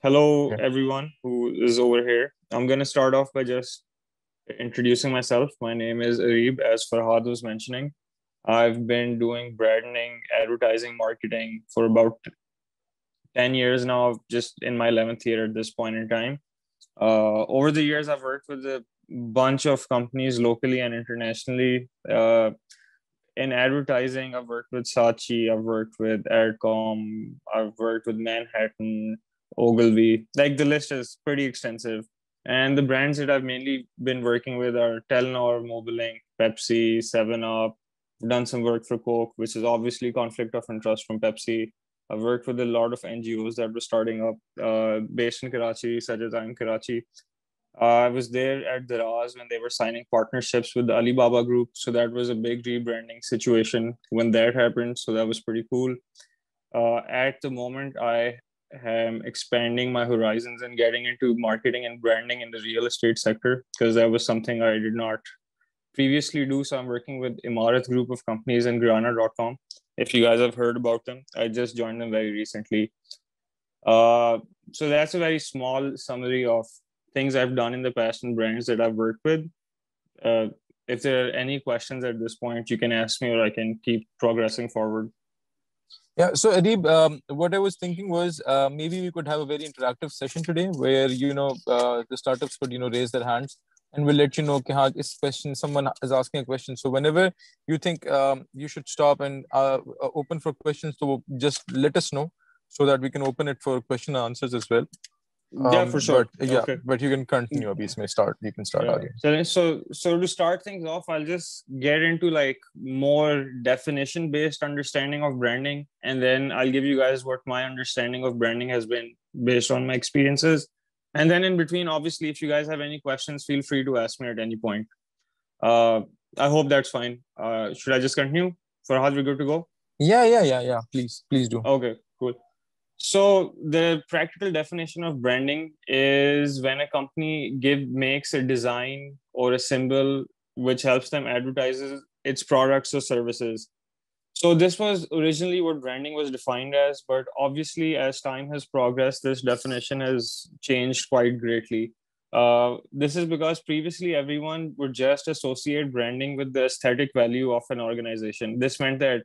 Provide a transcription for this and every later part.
Hello, Yeah. everyone who is over here. I'm going to start off by just introducing myself. My name is Areeb, as Farhad was mentioning. I've been doing branding, advertising, marketing for about 10 years now, just in my 11th year at this point in time. Over the years, I've worked with a bunch of companies locally and internationally. In advertising, I've worked with Saatchi, I've worked with Aircom, I've worked with Manhattan, Ogilvy. Like the list is pretty extensive. And the brands that I've mainly been working with are Telenor, Mobilink, Pepsi, 7 Up. I've done some work for Coke, which is obviously conflict of interest from Pepsi. I've worked with a lot of NGOs that were starting up based in Karachi, such as I'm Karachi. I was there at Daraz when they were signing partnerships with the Alibaba Group. So that was a big rebranding situation when that happened. So that was pretty cool. At the moment, I am expanding my horizons and getting into marketing and branding in the real estate sector because that was something I did not previously do. So I'm working with Imarat group of companies and Grana.com. If you guys have heard about them, I just joined them very recently. Uh, so that's a very small summary of things I've done in the past and brands that I've worked with. Uh, if there are any questions at this point, you can ask me or I can keep progressing forward. Yeah. So, Adeeb, what I was thinking was maybe we could have a very interactive session today where, the startups could, raise their hands and we'll let you know कि हाँ, this question, someone is asking a question. So whenever you think you should stop and open for questions, so just let us know so that we can open it for question and answers as well. Yeah, for But sure. yeah, Okay. but you can continue. Abhi, may start. You can start, Yeah. Adi. So to start things off, I'll just get into like more definition based understanding of branding, and then I'll give you guys what my understanding of branding has been based on my experiences. And then in between, obviously, if you guys have any questions, feel free to ask me at any point. Uh, I hope that's fine. Should I just continue? Farhad, we good to go? Yeah. Please do. Okay, cool. So the practical definition of branding is when a company makes a design or a symbol which helps them advertises its products or services. So this was originally what branding was defined as, but obviously as time has progressed, this definition has changed quite greatly. This is because previously everyone would just associate branding with the aesthetic value of an organization. This meant that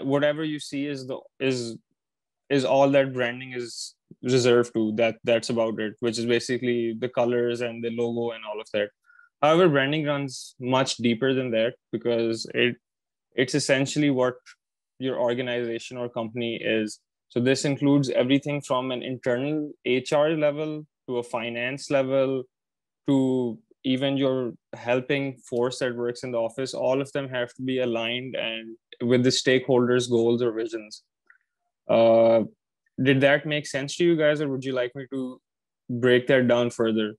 whatever you see is all that branding is reserved to. That's about it, which is basically the colors and the logo and all of that. However, branding runs much deeper than that because it's essentially what your organization or company is. So this includes everything from an internal HR level to a finance level to even your helping force that works in the office. All of them have to be aligned and with the stakeholders goals or visions. uh, did that make sense to you guys, or would you like me to break that down further?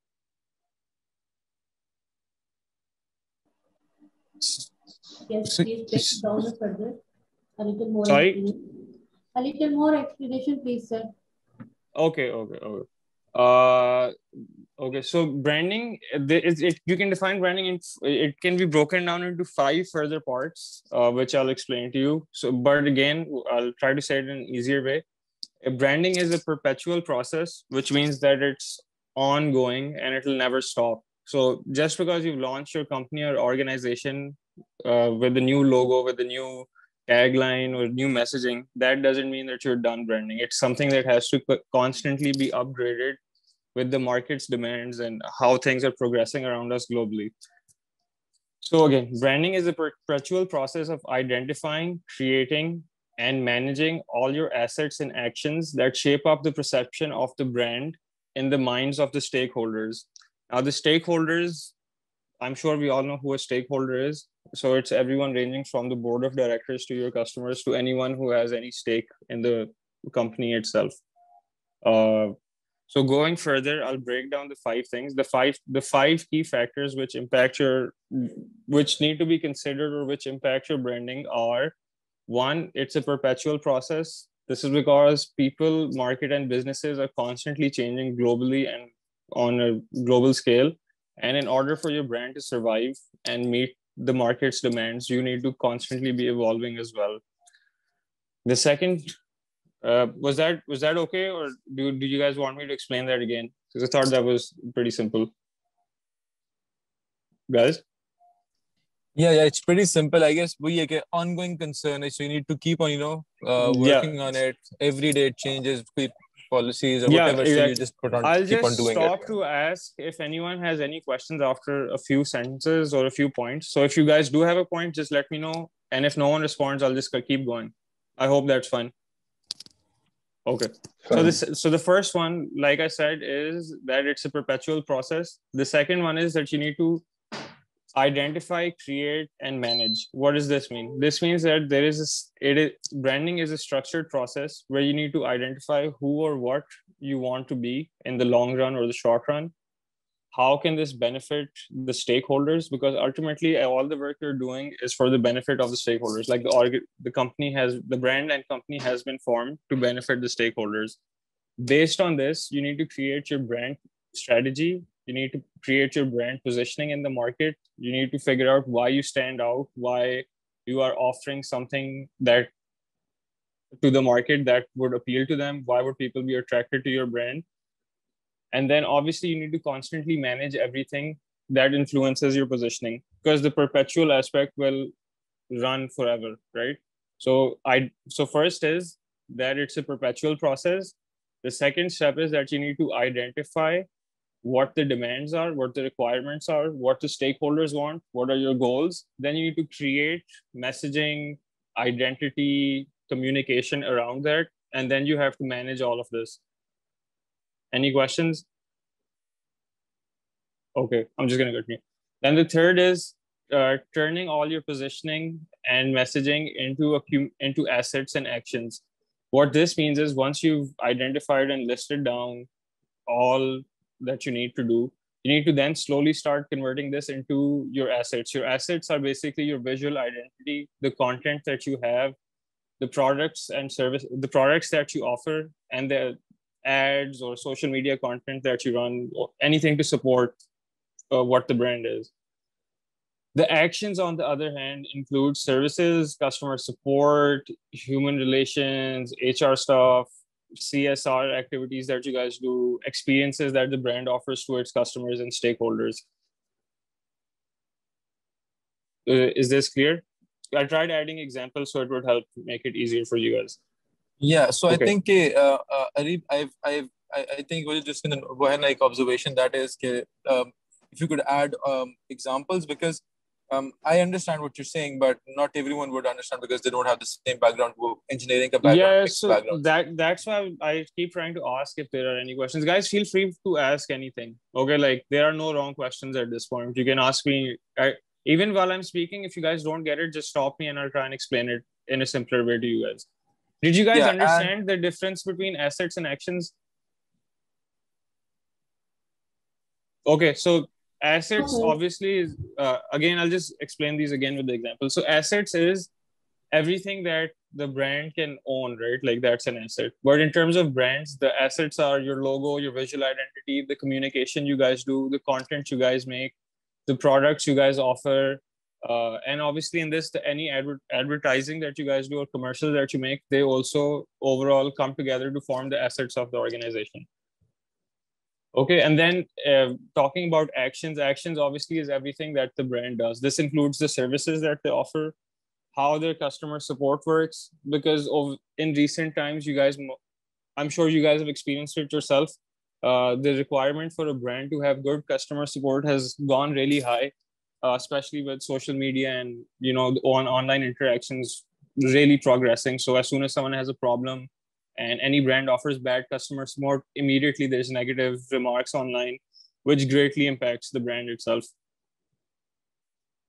Yes, please break it down further. A little more Sorry. explanation. A little more explanation, please, sir. Okay. Uh, okay. So branding, you can define branding in it can be broken down into five further parts, which I'll explain to you. So, but again, I'll try to say it in an easier way. Branding is a perpetual process, which means that it's ongoing and it'll never stop. So just because you've launched your company or organization with a new logo, with a new tagline or new messaging, that doesn't mean that you're done branding. It's something that has to constantly be upgraded with the market's demands and how things are progressing around us globally. So again, branding is a perpetual process of identifying, creating, and managing all your assets and actions that shape up the perception of the brand in the minds of the stakeholders. Now, the stakeholders, I'm sure we all know who a stakeholder is. So it's everyone ranging from the board of directors to your customers to anyone who has any stake in the company itself. Uh, so going further, I'll break down the five things, the five key factors which need to be considered or which impact your branding are: one, it's a perpetual process. This is because people, market, and businesses are constantly changing globally and on a global scale. And in order for your brand to survive and meet the market's demands, you need to constantly be evolving as well. The second Was that okay, or do you guys want me to explain that again? Because I thought that was pretty simple, guys. Yeah, it's pretty simple. I guess we like an ongoing concern is so you need to keep on, Yeah, working on it every day. It changes policies or yeah, whatever. So you exactly. just put on, I'll keep on just doing it. stop to ask if anyone has any questions after a few sentences or a few points. So if you guys do have a point, just let me know. And if no one responds, I'll just keep going. I hope that's fine. Okay. Fine. So the first one, like I said, is that it's a perpetual process. The second one is that you need to identify, create, and manage. What does this mean? This means that branding is a structured process where you need to identify who or what you want to be in the long run or the short run. How can this benefit the stakeholders? Because ultimately, all the work you're doing is for the benefit of the stakeholders. Like the brand and company has been formed to benefit the stakeholders. Based on this, you need to create your brand strategy. You need to create your brand positioning in the market. You need to figure out why you stand out, why you are offering something that to the market that would appeal to them. Why would people be attracted to your brand? And then obviously you need to constantly manage everything that influences your positioning, because the perpetual aspect will run forever, right? So first is that it's a perpetual process. The second step is that you need to identify what the demands are, what the requirements are, what the stakeholders want, what are your goals. Then you need to create messaging, identity, communication around that. And then you have to manage all of this. Any questions? Okay, I'm just going to continue. Then the third is turning all your positioning and messaging into assets and actions. What this means is once you've identified and listed down all that you need to do, you need to then slowly start converting this into your assets. Your assets are basically your visual identity, the content that you have, the products that you offer, and the ads or social media content that you run, or anything to support what the brand is. The actions, on the other hand, include services, customer support, human relations, HR stuff, CSR activities that you guys do, experiences that the brand offers to its customers and stakeholders. Is this clear? I tried adding examples so it would help make it easier for you guys. Yeah, so Okay. I think Areeb, I think we're just gonna go ahead and like observation that is if you could add examples, because I understand what you're saying, but not everyone would understand because they don't have the same background, engineering background, Yeah, mixed so background. that's why I keep trying to ask if there are any questions. Guys, feel free to ask anything. Okay, like there are no wrong questions at this point. You can ask me. Even while I'm speaking, if you guys don't get it, just stop me and I'll try and explain it in a simpler way to you guys. Did you guys Yeah, understand the difference between assets and actions? Okay, so assets Okay. obviously is, again, I'll just explain these again with the example. So assets is everything that the brand can own, right? Like that's an asset. But in terms of brands, the assets are your logo, your visual identity, the communication you guys do, the content you guys make, the products you guys offer, and obviously in this, any advertising that you guys do or commercials that you make, they also overall come together to form the assets of the organization. Okay, and then talking about actions obviously is everything that the brand does. This includes the services that they offer, how their customer support works, because in recent times, I'm sure you guys have experienced it yourself. The requirement for a brand to have good customer support has gone really high, especially with social media and online interactions really progressing. So as soon as someone has a problem and any brand offers bad customer support, immediately there's negative remarks online, which greatly impacts the brand itself.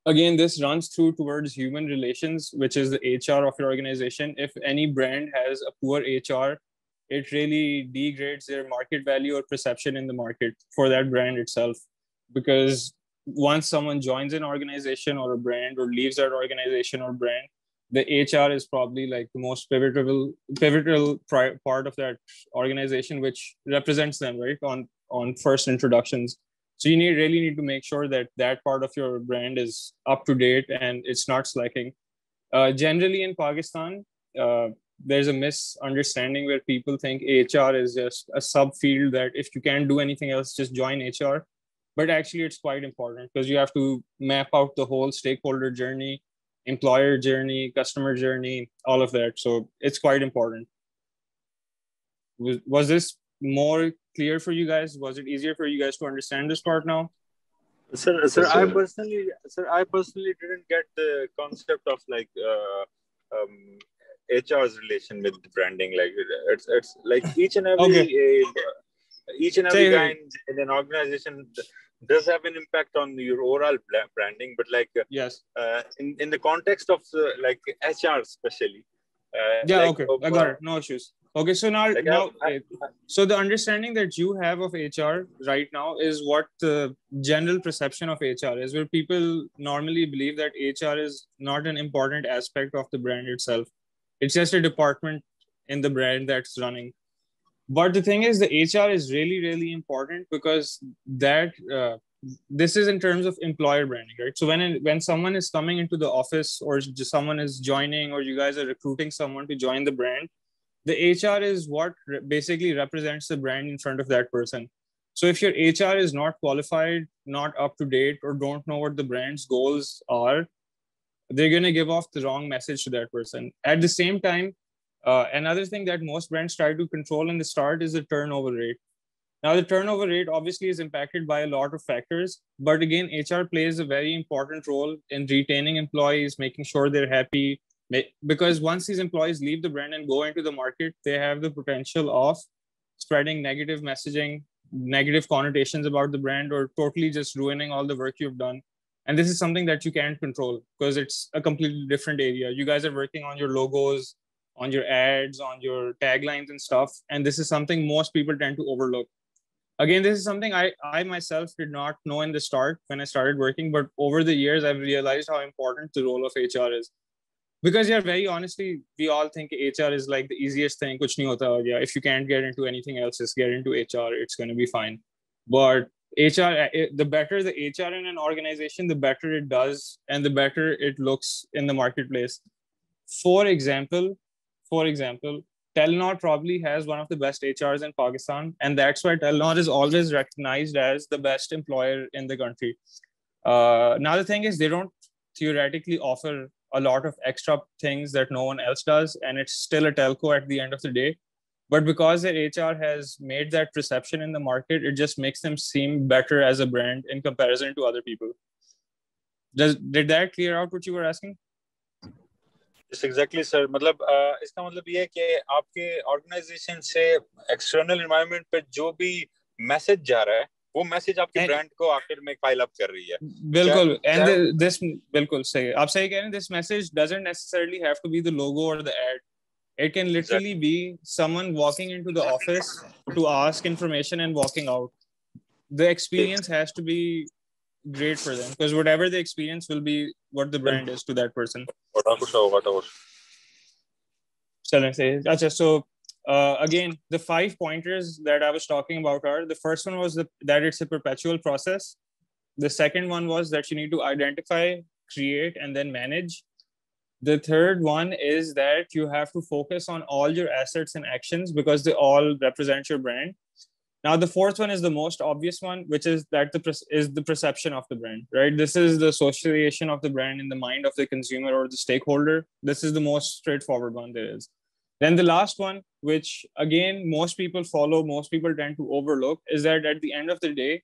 Again, this runs through towards human relations, which is the HR of your organization. If any brand has a poor HR, it really degrades their market value or perception in the market for that brand itself. Because once someone joins an organization or a brand or leaves that organization or brand, the HR is probably like the most pivotal part of that organization, which represents them, right, on first introductions. So you really need to make sure that that part of your brand is up to date and it's not slacking. Generally in Pakistan, there's a misunderstanding where people think HR is just a subfield that if you can't do anything else, just join HR. But actually, it's quite important because you have to map out the whole stakeholder journey, employer journey, customer journey, all of that. So it's quite important. Was this more clear for you guys? Was it easier for you guys to understand this part now? Sir, I personally didn't get the concept of like HR's relation with branding. Like it's like each and every guy in an organization does have an impact on your overall branding, but like yes, in the context of like HR especially. I got it. No issues. Okay, so so the understanding that you have of HR right now is what the general perception of HR is, where people normally believe that HR is not an important aspect of the brand itself. It's just a department in the brand that's running. But the thing is, the HR is really, really important because that this is in terms of employer branding, right? So when someone is coming into the office or just someone is joining or you guys are recruiting someone to join the brand, the HR is what basically represents the brand in front of that person. So if your HR is not qualified, not up to date, or don't know what the brand's goals are, they're going to give off the wrong message to that person. At the same time, another thing that most brands try to control in the start is the turnover rate. Now, the turnover rate obviously is impacted by a lot of factors, but again, HR plays a very important role in retaining employees, making sure they're happy, because once these employees leave the brand and go into the market, they have the potential of spreading negative messaging, negative connotations about the brand, or totally just ruining all the work you've done. And this is something that you can't control because it's a completely different area. You guys are working on your logos, on your ads, on your taglines and stuff. And this is something most people tend to overlook. Again, this is something I myself did not know in the start when I started working, but over the years, I've realized how important the role of HR is. Because yeah, very honestly, we all think HR is like the easiest thing. Kuch nahi hota. Yeah, if you can't get into anything else, just get into HR. It's going to be fine. But HR, the better the HR in an organization, the better it does and the better it looks in the marketplace. For example, Telenor probably has one of the best HRs in Pakistan, and that's why Telenor is always recognized as the best employer in the country. Now the thing is, they don't theoretically offer a lot of extra things that no one else does, and it's still a telco at the end of the day. But because their HR has made that perception in the market, it just makes them seem better as a brand in comparison to other people. Did that clear out what you were asking? Yes, exactly, sir. मतलब इसका मतलब ये है कि आपके organisation से external environment पे जो भी मैसेज जा रहा है वो मैसेज आपके ब्रांड को आखिर में फाइल अप कर रही है. बिल्कुल. And this बिल्कुल सही. आप सही कह रहे हैं. This message doesn't necessarily have to be the logo or the ad. It can literally be someone walking into the office to ask information and walking out. The experience has to be great for them because whatever the experience will be what the brand is to that person. So again, the 5 pointers that I was talking about are, the first one was that it's a perpetual process. The second one was that you need to identify, create, and then manage. The third one is that you have to focus on all your assets and actions because they all represent your brand. Now, the fourth one is the most obvious one, which is that the perception of the brand, right? This is the association of the brand in the mind of the consumer or the stakeholder. This is the most straightforward one there is. Then the last one, which again, most people follow, most people tend to overlook, is that at the end of the day,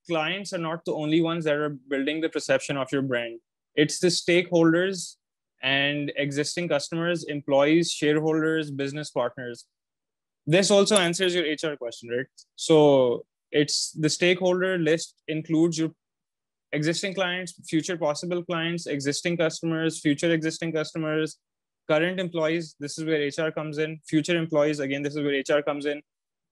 clients are not the only ones that are building the perception of your brand. It's the stakeholders and existing customers, employees, shareholders, business partners. This also answers your HR question, right? So it's the stakeholder list includes your existing clients, future possible clients, existing customers, future existing customers, current employees. This is where HR comes in. Future employees, again, this is where HR comes in.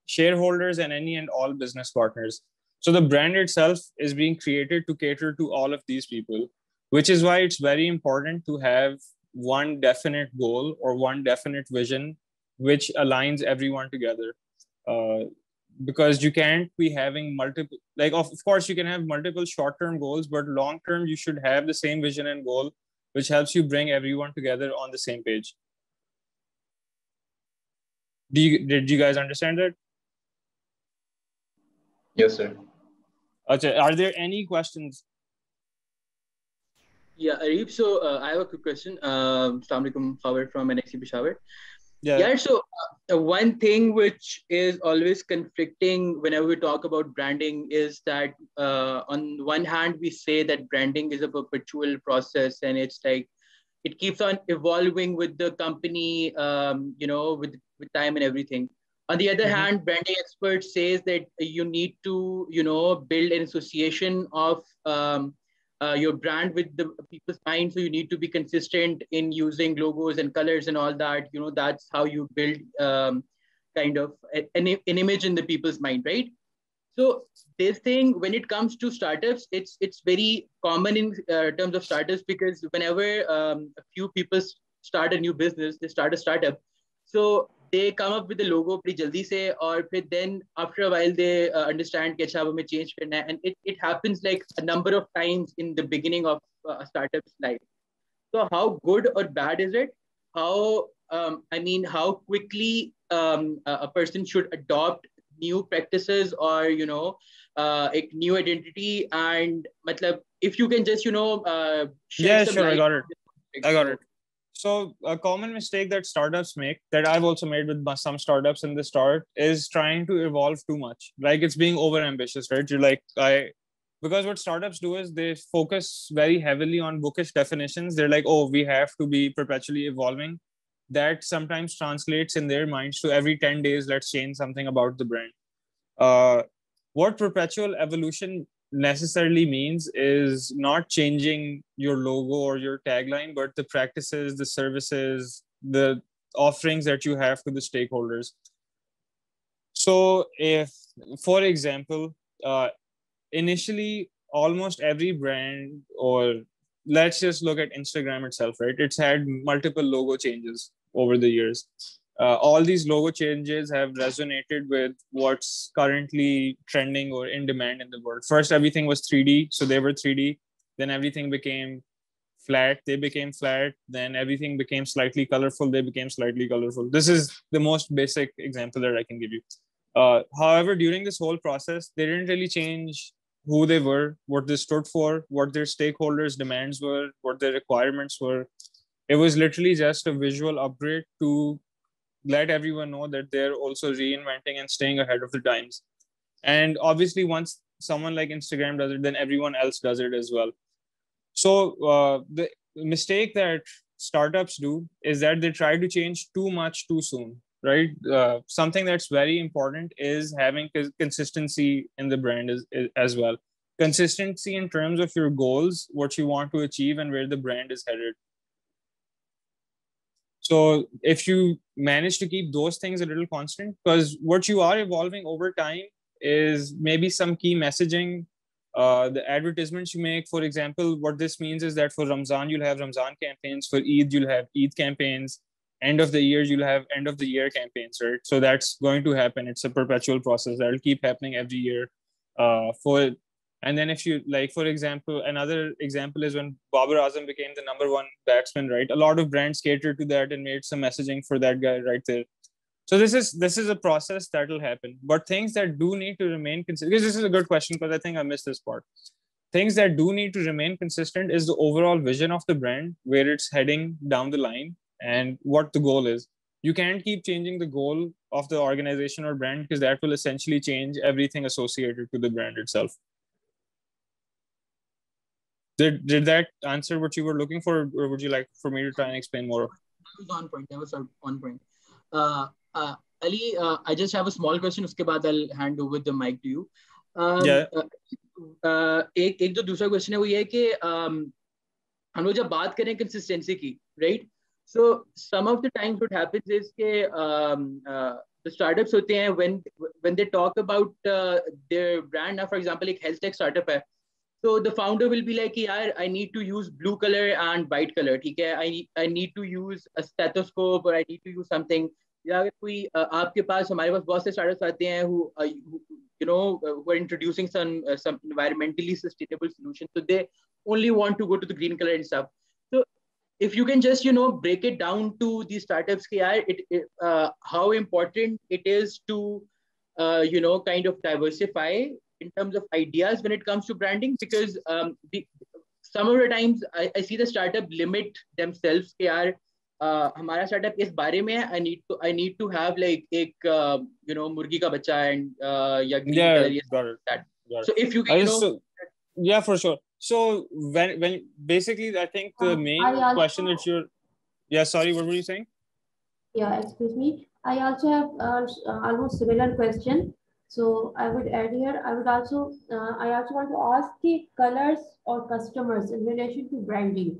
Shareholders and any and all business partners. So the brand itself is being created to cater to all of these people, which is why it's very important to have one definite goal or one definite vision which aligns everyone together. Because you can't be having multiple, like of course you can have multiple short-term goals, but long-term you should have the same vision and goal, which helps you bring everyone together on the same page. Did you guys understand that? Yes, sir. Okay, are there any questions? Yeah, Areeb, so I have a quick question. Assalamu alaikum, Howard from NIC Peshawar. Yeah. Yeah, so one thing which is always conflicting whenever we talk about branding is that on one hand, we say that branding is a perpetual process and it's like it keeps on evolving with the company, with time and everything. On the other hand, branding experts says that you need to, build an association of your brand with the people's mind. So you need to be consistent in using logos and colors and all that. That's how you build kind of an image in the people's mind, right? So this thing, when it comes to startups, it's very common in terms of startups, because whenever a few people start a new business, they start a startup. So they come up with the logo pretty jaldi se, or then after a while they understand कि अच्छा अब हमें change करना है, and it happens like a number of times in the beginning of a startup's life. So how good or bad is it? How how quickly a person should adopt new practices or a new identity, and matlab, if you can just Yeah, sure, I got it. So a common mistake that startups make, that I've also made with some startups in the start, is trying to evolve too much. Like it's being over ambitious, right? You're like, because what startups do is they focus very heavily on bookish definitions. They're like, oh, we have to be perpetually evolving. That sometimes translates in their minds to every 10 days, let's change something about the brand. What perpetual evolution necessarily means is not changing your logo or your tagline, but the practices, the services, the offerings that you have to the stakeholders. So if, for example, initially almost every brand, or let's just look at Instagram itself, right? It's had multiple logo changes over the years. All these logo changes have resonated with what's currently trending or in demand in the world. First, everything was 3D, so they were 3D. Then everything became flat, they became flat. Then everything became slightly colorful, they became slightly colorful. This is the most basic example that I can give you. However, during this whole process, they didn't really change who they were, what they stood for, what their stakeholders' demands were, what their requirements were. It was literally just a visual upgrade to let everyone know that they're also reinventing and staying ahead of the times. And obviously, once someone like Instagram does it, then everyone else does it as well. So the mistake that startups do is that they try to change too much too soon, right? Something that's very important is having consistency in the brand as well. Consistency in terms of your goals, what you want to achieve, and where the brand is headed. So if you manage to keep those things a little constant, because what you are evolving over time is maybe some key messaging, the advertisements you make. For example, what this means is that for Ramzan, you'll have Ramzan campaigns. For Eid, you'll have Eid campaigns. End of the year, you'll have end of the year campaigns, right? So that's going to happen. It's a perpetual process that'll keep happening every year. And then if you like, for example, another example is when Babar Azam became the #1 batsman, right? A lot of brands catered to that and made some messaging for that guy right there. So this is a process that will happen. But things that do need to remain consistent, because this is a good question, because I think I missed this part. Things that do need to remain consistent is the overall vision of the brand, where it's heading down the line, and what the goal is. You can't keep changing the goal of the organization or brand, because that will essentially change everything associated to the brand itself. Did that answer what you were looking for, or would you like for me to try and explain more? That was on point. Ali, I just have a small question. Uske baad I'll hand over the mic to you. Yeah. एक जो दूसरा question है वो ये है कि हम लोग जब बात करें कंसिस्टेंसी की, right? So some of the times what happens is कि the startups होते हैं when they talk about their brand. Now, for example, एक health tech startup है. So the founder will be like, yaar, I need to use blue color and white color. ठीक है? I need to use a stethoscope, or I need to use something. या अगर कोई आपके पास, हमारे पास बहुत से startups आते हैं who are introducing some environmentally sustainable solutions. So they only want to go to the green color and stuff. So if you can just break it down to the startups, how important it is to kind of diversify in terms of ideas when it comes to branding, because some of the times I see the startup limit themselves कि यार हमारा startup इस बारे में है, I need to have like एक मुर्गी का बच्चा and या green color, got it. that. Got it. So if you can yeah, for sure. So when basically I think the main question that you're sorry, what were you saying? Yeah, excuse me. I also have almost similar question. So I would add here. I also want to ask the colors or customers in relation to branding.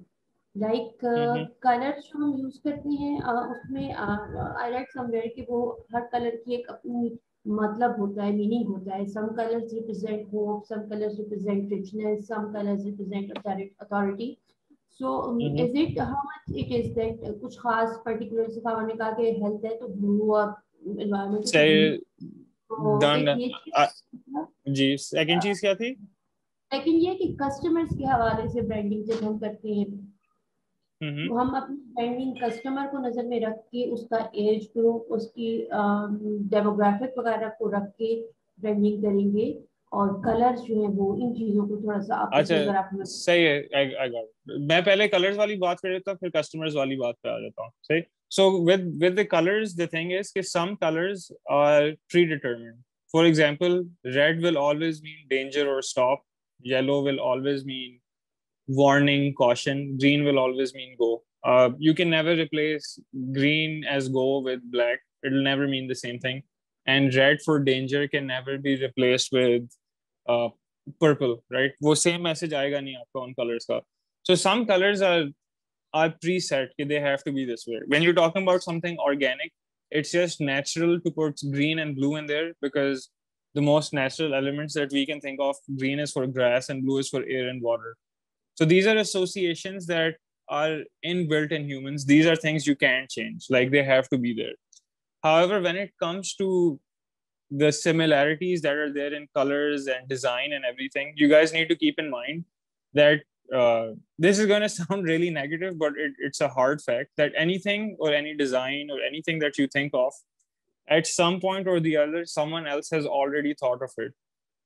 Like colors जो हम use करते हैं उसमें I read somewhere कि वो हर color की एक अपनी मतलब होता है, meaning होता है. Some colors represent hope, some colors represent richness, some colors represent authority. So is it how much it is that कुछ खास particular से आपने कहा कि health है तो blue और environment say done जी. second चीज क्या थी? लेकिन ये कि customers के हवाले से branding जब हम करते हैं तो हम अपनी ब्रांडिंग कस्टमर को नजर में रख के उसका एज ग्रुप, उसकी डेमोग्राफिक वगैरह को रख के ब्रांडिंग करेंगे, और कलर्स जो है वो इन चीजों को थोड़ा सा आप सही है. I got it. मैं पहले कलर्स वाली बात कर लेता हूँ, फिर कस्टमर्स वाली बात पे आ जाता हूँ. सही. So with the colors, the thing is that some colors are predetermined. For example, red will always mean danger or stop. Yellow will always mean warning, caution. Green will always mean go. You can never replace green as go with black. It'll never mean the same thing. And red for danger can never be replaced with purple, right? वो same message आएगा नहीं आपका उन colors का. So some colors are preset कि they have to be this way. When you're talking about something organic, it's just natural to put green and blue in there because the most natural elements that we can think of, green is for grass and blue is for air and water. So these are associations that are inbuilt in humans. These are things you can't change. Like they have to be there. However, when it comes to the similarities that are there in colors and design and everything, you guys need to keep in mind that this is going to sound really negative, but it's a hard fact that anything or any design or anything that you think of, at some point or the other, someone else has already thought of it.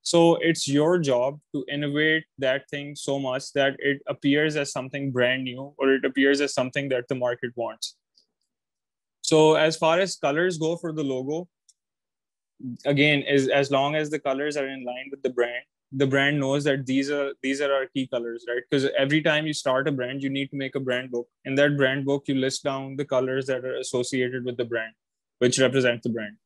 So it's your job to innovate that thing so much that it appears as something brand new or it appears as something that the market wants. So as far as colors go for the logo, again, as long as the colors are in line with the brand knows that these are our key colors, right? Because every time you start a brand, you need to make a brand book. In that brand book, you list down the colors that are associated with the brand, which represent the brand.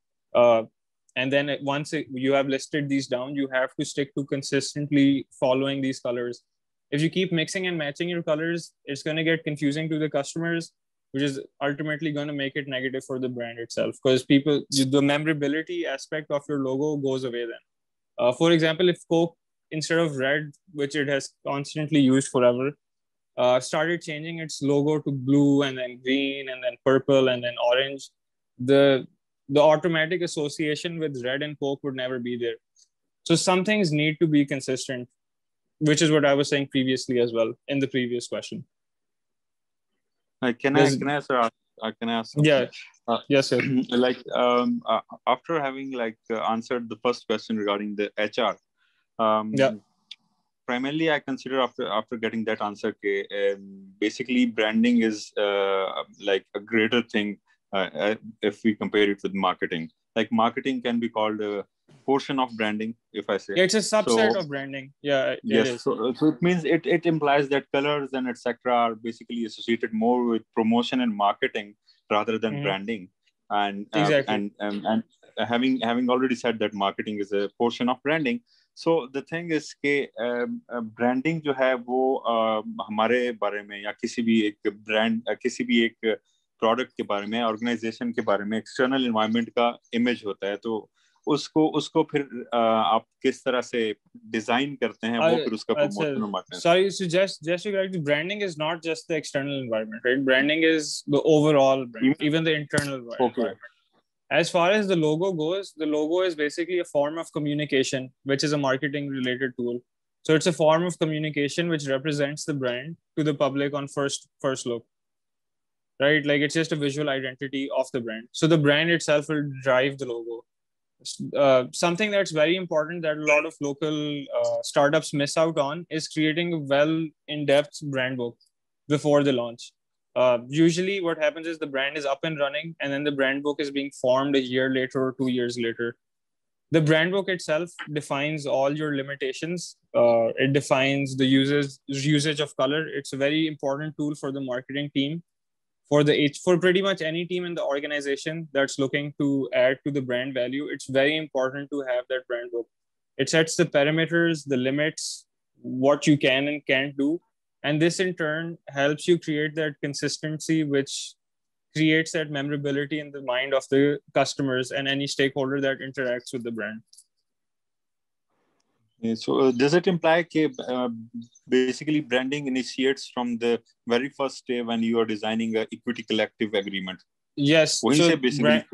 And then once you have listed these down, you have to stick to consistently following these colors. If you keep mixing and matching your colors, it's going to get confusing to the customers, which is ultimately going to make it negative for the brand itself. Because the memorability aspect of your logo goes away then. For example, if Coke, instead of red, which it has constantly used forever, started changing its logo to blue and then green and then purple and then orange, the automatic association with red and Coke would never be there. So some things need to be consistent, which is what I was saying previously as well in the previous question. Can I ask something? Yeah. Yes, sir. Like after having answered the first question regarding the HR, primarily I consider after getting that answer, basically branding is like a greater thing if we compare it with marketing. Like marketing can be called a portion of branding, if I say. Yeah, it's a subset of branding. Yeah, yes. It is. So it means it implies that colors and etc. are basically associated more with promotion and marketing rather than branding. And exactly. And having already said that marketing is a portion of branding. So the thing is कि branding जो है वो हमारे बारे में या किसी भी एक brand किसी भी एक प्रोडक्ट के बारे में, ऑर्गेनाइजेशन के बारे में, एक्सटर्नल एनवायरनमेंट का इमेज होता है, तो उसको फिर आप किस तरह से डिजाइन करते हैं, वो फिर उसका प्रमोशन मारते हैं. Sorry, so just to correct, branding is not just the external environment, right? Branding is the overall brand, even the internal environment. Okay. As far as the logo goes, the logo is basically a form of communication, which is a marketing related tool. So it's a form of communication which represents the brand to the public on first look. right? Like it's just a visual identity of the brand. So the brand itself will drive the logo. Something that's very important that a lot of local startups miss out on is creating a well in-depth brand book before the launch. Usually what happens is the brand is up and running and then the brand book is being formed a year later or 2 years later. The brand book itself defines all your limitations. It defines the usage of color. It's a very important tool for the marketing team, for pretty much any team in the organization that's looking to add to the brand value. It's very important to have that brand book. It sets the parameters, the limits, what you can and can't do, and this in turn helps you create that consistency, which creates that memorability in the mind of the customers and any stakeholder that interacts with the brand. So does it imply that basically branding initiates from the very first day when you are designing a equity collective agreement? Yes. So basically,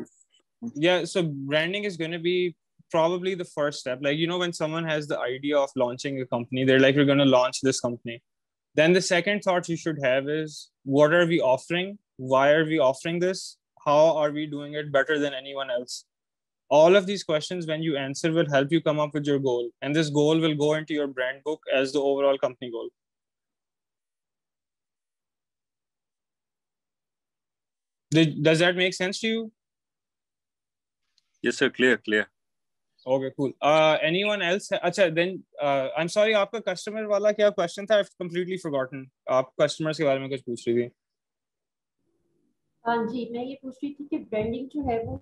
so branding is going to be probably the first step. Like, when someone has the idea of launching a company, they're like, we're going to launch this company. Then the second thought you should have is, what are we offering? Why are we offering this? How are we doing it better than anyone else? All of these questions, when you answer, will help you come up with your goal. And this goal will go into your brand book as the overall company goal. Does that make sense to you? Yes, sir. Clear. Okay, cool. Anyone else? Acha, then I'm sorry, आपका customer वाला क्या question था? I've completely forgotten. आप customers के बारे में कुछ पूछ रही थी. हाँ जी, मैं ये पूछ रही थी कि ब्रांडिंग जो है वो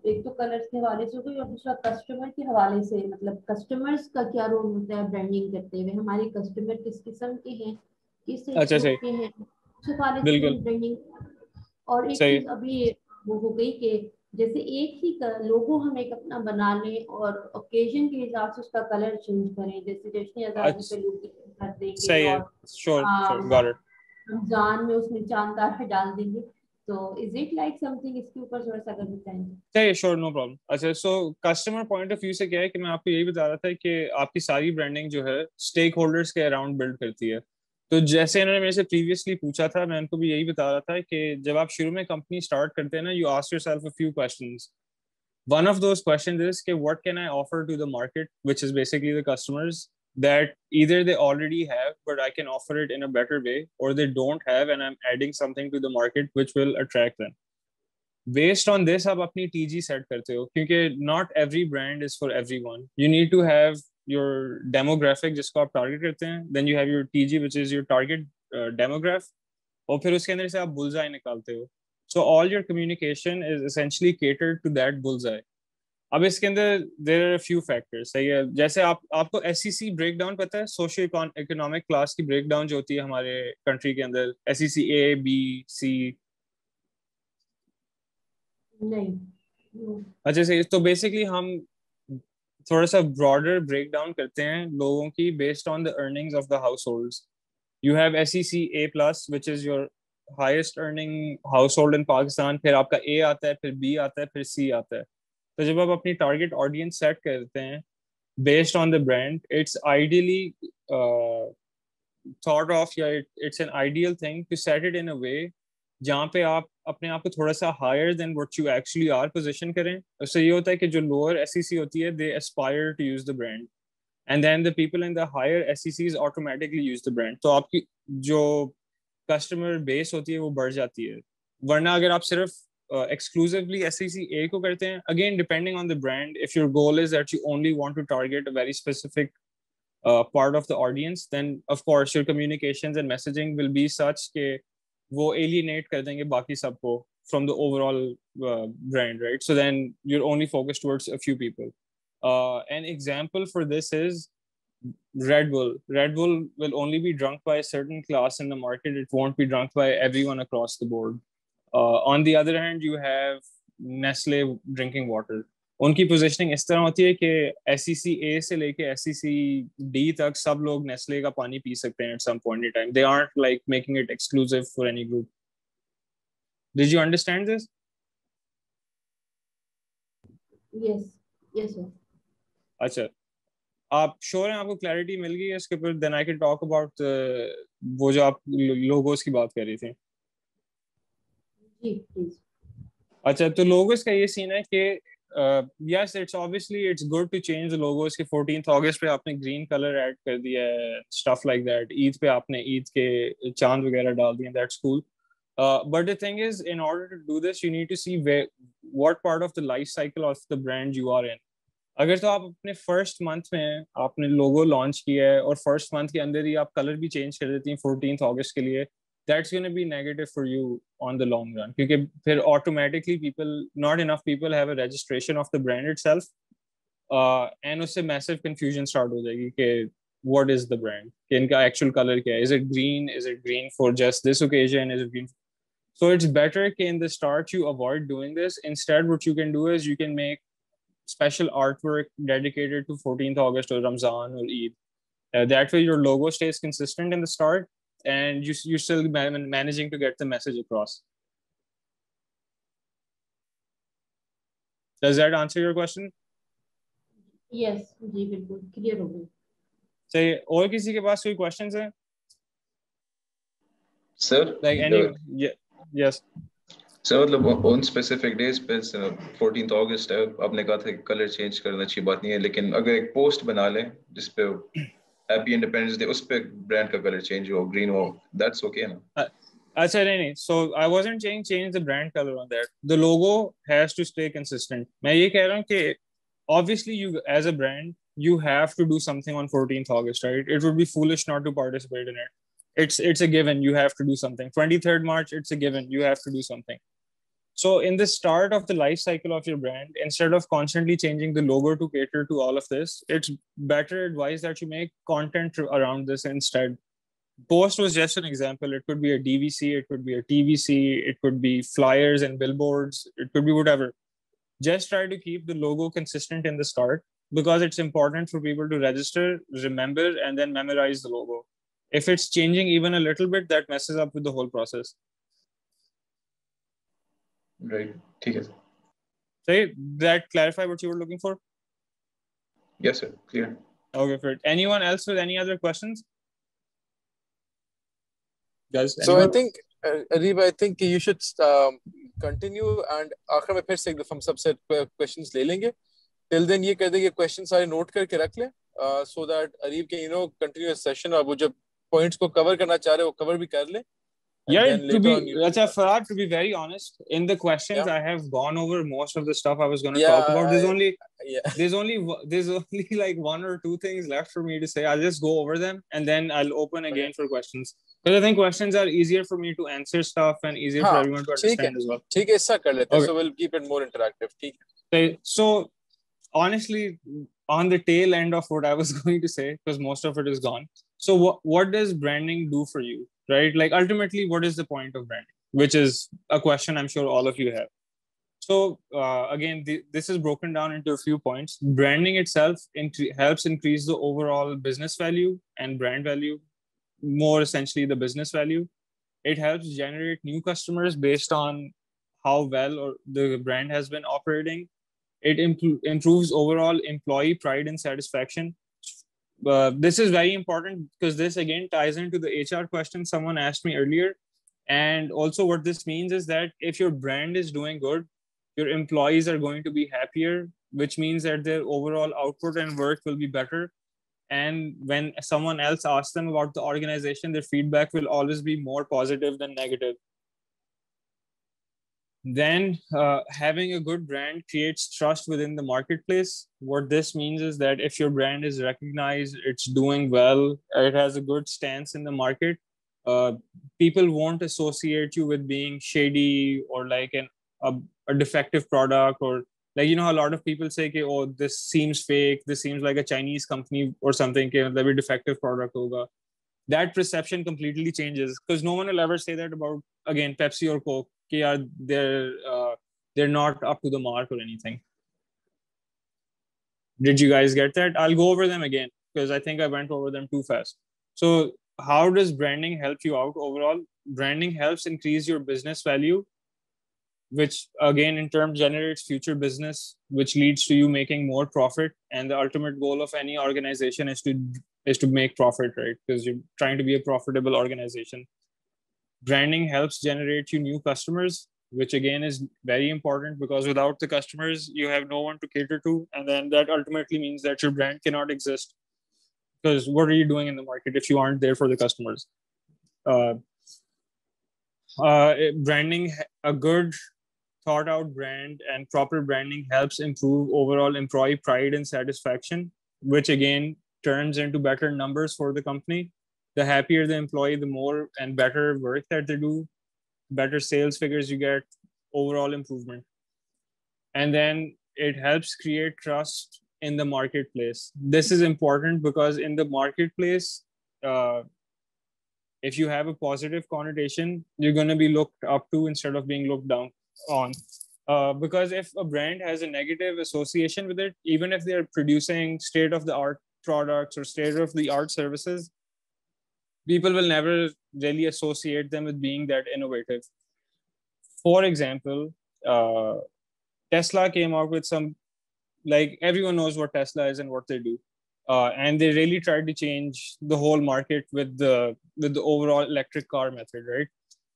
एक तो कलर्स के हवाले से हो गई और दूसरा कस्टमर के हवाले से, मतलब कस्टमर्स का क्या रोल होता है ब्रांडिंग करते हुए, हमारे कस्टमर किस किस्म के हैं, किस अच्छा, सही. के हैं, उस हवाले से बिल्कुल. ब्रांडिंग. और एक सही. चीज अभी वो हो गई कि जैसे एक ही लोगो हम एक अपना बना लें और ओकेजन के हिसाब से उसका कलर चेंज करें, जैसे जश्न आज़ादी पे लोग कर देंगे सही है. और Sure, got it. रमजान में उसमें चांद तारा डाल देंगे. तो इज इट लाइक समथिंग, इसके ऊपर थोड़ा सा अगर बताएंगे. सही है, श्योर, नो प्रॉब्लम. अच्छा, so customer point of view से क्या है कि मैं आपको यही बता रहा था कि आपकी सारी ब्रांडिंग जो है स्टेक होल्डर्स के अराउंड बिल्ड करती है. तो जैसे इन्होंने मेरे से प्रीवियसली पूछा था, मैं उनको भी यही बता रहा था कि जब आप शुरू में कंपनी स्टार्ट करते हैं ना, you ask yourself a few questions. One of those questions is कि what can I offer to the market, which is basically the customers, that either they already have but I can offer it in a better way, or they don't have and I'm adding something to the market which will attract them. Based on this आप अपनी TG set करते हो, क्योंकि not every brand is for everyone. You need to have your demographic जिसको आप target करते हैं, then you have your TG which is your target demographic, और फिर उसके अंदर से आप bullseye निकालते हो. So all your communication is essentially catered to that bullseye. अब इसके अंदर there are a few factors. सही है, जैसे आपको SEC breakdown पता है, सोशियो इकोनॉमिक क्लास की breakdown जो होती है हमारे कंट्री के अंदर, SEC A, B, C. नहीं. अच्छा, सही. तो बेसिकली हम थोड़ा सा ब्रॉडर ब्रेकडाउन करते हैं लोगों की based on the earnings of the house holds. You have SEC A+, which is your highest earning house hold in Pakistan. फिर आपका A आता है, फिर B आता है, फिर C आता है. तो जब आप अपनी टारगेट ऑडियंस सेट करते हैं based on the brand, it's ideally thought of, या it's an ideal thing to set it in a way जहाँ पे आप अपने आप को थोड़ा सा higher than what you actually are position करें. उससे ये होता है कि जो लोअर SEC होती है, they aspire to use the brand, and then the people in the higher SECs automatically use the brand. तो आपकी जो कस्टमर बेस होती है वो बढ़ जाती है. वरना अगर आप सिर्फ exclusively SEC A को करते हैं, again depending on the brand, if your goal is that you only want to target a very specific part of the audience, then of course your communications and messaging will be such कि वो alienate कर देंगे बाकी सबको from the overall brand, right? So then you're only focused towards a few people. An example for this is Red Bull. Red Bull will only be drunk by a certain class in the market. It won't be drunk by everyone across the board. On the other hand, you have Nestle drinking water. उनकी positioning इस तरह होती है कि SEC A से लेके SEC D तक सब लोग Nestle का पानी पी सकते हैं at some point in time. They aren't like making it exclusive for any group. Did you understand this? Yes, sir. अच्छा, आप श्योर हैं आपको क्लैरिटी मिल गई है इसके ऊपर? Then I can talk about वो जो आप लोगोस की बात कर रही थी. जी प्लीज. अच्छा, तो logos का ये सीन है कि yes, it's good to change the logos. कि 14th August पे आपने green color add कर दिया है, stuff like that. ईद पे आपने ईद के चांद वगैरह डाल दिए, that's cool. But the thing is, in order to do this, you need to see what part of the life cycle of the brand you are in. अगर तो आप अपने फर्स्ट मंथ में आपने लोगो लॉन्च किया है और फर्स्ट मंथ के अंदर ही आप कलर भी चेंज कर देती हैं 14th अगस्त के लिए, that's gonna be negative for you on the long run, क्योंकि फिर automatically not enough people have a registration of the brand itself, and उससे मैसिव कंफ्यूजन स्टार्ट हो जाएगी कि व्हाट इज द ब्रांड, कि इनका एक्चुअल कलर क्या है, is it green for just this occasion, is it green. So it's better in the start you avoid doing this. Instead, what you can do is you can make special artwork dedicated to 14th August or Ramzan or Eid. That way your logo stays consistent in the start and you're still managing to get the message across. Does that answer your question? Yes, जी बिल्कुल clear हो गई. So, और किसी के पास कोई questions है? Sir? Like any, yes. Sir मतलब उन स्पेसिफिक डेज पे 14th अगस्त है, आपने कहा था कलर चेंज करना अच्छी बात नहीं है, लेकिन अगर एक पोस्ट बना लें जिस पे हैप्पी इंडिपेंडेंस डे, उस पे ब्रांड का कलर चेंज हो, ग्रीन हो, दैट्स ओके ना? अच्छा नहीं, so I wasn't saying change the brand color on that. The logo has to stay consistent. मैं ये कह रहा हूँ कि obviously you as a brand you have to do something on 14th August, right? It would be foolish not to participate in it. It's a given, you have to do something. 23rd March, it's a given, you have to do something. So in the start of the life cycle of your brand, instead of constantly changing the logo to cater to all of this, it's better advised that you make content around this instead. Post was just an example. It could be a DVC, it could be a TVC, it could be flyers and billboards, it could be whatever. Just try to keep the logo consistent in the start because it's important for people to register, remember, and then memorize the logo. If it's changing even a little bit, that messes up with the whole process. Right. ठीक है. Say that clarify what you were looking for? Yes, sir. Clear. Okay, for anyone else with any other questions? Guys, So anyone? I think, Areeb, I think you should continue and आखिर में फिर से एक दफा हम सबसे questions ले लेंगे. Till then ये कर देंगे questions सारे note करके रख ले, so that Areeb can continue a session और वो जब points को cover करना चाह रहे वो cover भी कर ले. Yeah, Farhad, to be very honest, in the questions, I have gone over most of the stuff I was going to talk about. There's only like one or two things left for me to say. I'll just go over them and then I'll open again for questions. Because I think questions are easier for me to answer stuff and easier for everyone to understand as well. ठीक है, ऐसा कर लेते हैं. So we'll keep it more interactive. ठीक है. So honestly, on the tail end of what I was going to say, because most of it is gone. So what does branding do for you? Right? Like ultimately, what is the point of branding? Which is a question I'm sure all of you have. So again, this is broken down into a few points. Branding itself helps increase the overall business value and brand value, more essentially the business value. It helps generate new customers based on how well or the brand has been operating. It improves overall employee pride and satisfaction. This is very important because this again ties into the HR question someone asked me earlier. And also what this means is that if your brand is doing good, your employees are going to be happier, which means that their overall output and work will be better. And when someone else asks them about the organization, their feedback will always be more positive than negative. Then having a good brand creates trust within the marketplace. What this means is that if your brand is recognized, it's doing well, it has a good stance in the market, people won't associate you with being shady or like a defective product, or like, you know, a lot of people say, oh, this seems fake, this seems like a Chinese company or something, there'll be defective product hoga. That perception completely changes because no one will ever say that about, again, Pepsi or Coke. They're not up to the mark or anything. Did you guys get that? I'll go over them again because I think I went over them too fast. So how does branding help you out overall? Branding helps increase your business value, which again in turn generates future business, which leads to you making more profit. And the ultimate goal of any organization is to make profit, right? Because you're trying to be a profitable organization. Branding helps generate you new customers, which again is very important because without the customers, you have no one to cater to. And then that ultimately means that your brand cannot exist, because what are you doing in the market if you aren't there for the customers? Branding, a good thought out brand and proper branding helps improve overall employee pride and satisfaction, which again turns into better numbers for the company. The happier the employee, the more and better work that they do, better sales figures you get, overall improvement. And then it helps create trust in the marketplace. This is important because in the marketplace, if you have a positive connotation, you're going to be looked up to instead of being looked down on. Because if a brand has a negative association with it, even if they're producing state-of-the-art products or state-of-the-art services, people will never really associate them with being that innovative. For example, Tesla came out with some, like everyone knows what Tesla is and what they do. And they really tried to change the whole market with the overall electric car method, right?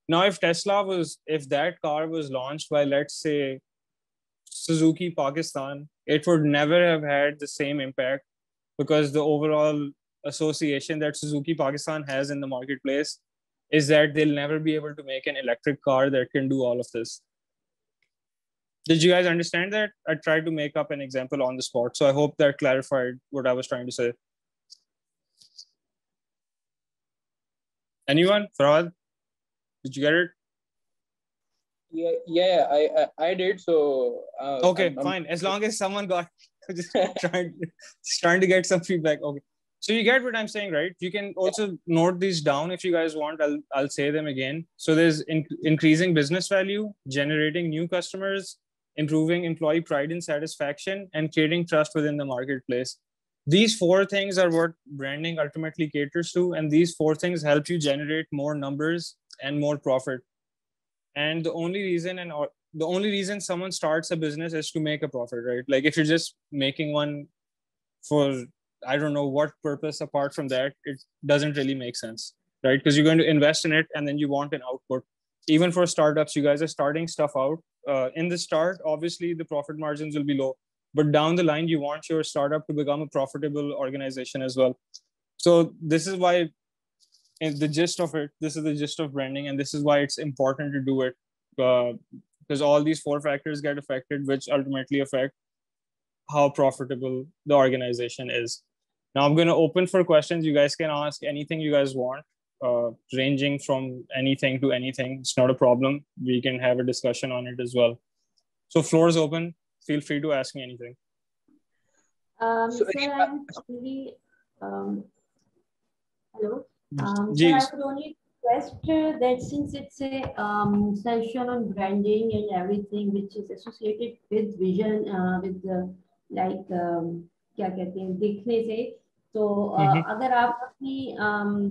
Now, if that car was launched by, let's say, Suzuki Pakistan, it would never have had the same impact because the overall association that Suzuki Pakistan has in the marketplace is that they'll never be able to make an electric car that can do all of this. Did you guys understand that? I tried to make up an example on the spot. So I hope that clarified what I was trying to say. Anyone? Farhad? Did you get it? Yeah, I did. So okay, fine. As long as someone got just trying to get some feedback. Okay. So you get what I'm saying, right? You can also note these down if you guys want. I'll say them again. So there's increasing business value, generating new customers, improving employee pride and satisfaction, and creating trust within the marketplace. These four things are what branding ultimately caters to, and these four things help you generate more numbers and more profit. And the only reason someone starts a business is to make a profit, right? Like if you're just making one for I don't know what purpose apart from that, it doesn't really make sense, right? Because you're going to invest in it and then you want an output. Even for startups, you guys are starting stuff out. In the start, obviously the profit margins will be low, but down the line, you want your startup to become a profitable organization as well. So this is why this is the gist of branding, and this is why it's important to do it, because all these four factors get affected, which ultimately affect how profitable the organization is. Now I'm going to open for questions. You guys can ask anything you guys want, ranging from anything to anything. It's not a problem. We can have a discussion on it as well. So floor is open. Feel free to ask me anything. Sir, I'm actually, hello. Sir, I would only request that since it's a session on branding and everything which is associated with vision, with the like क्या कहते हैं देखने से, तो अगर आप अपनी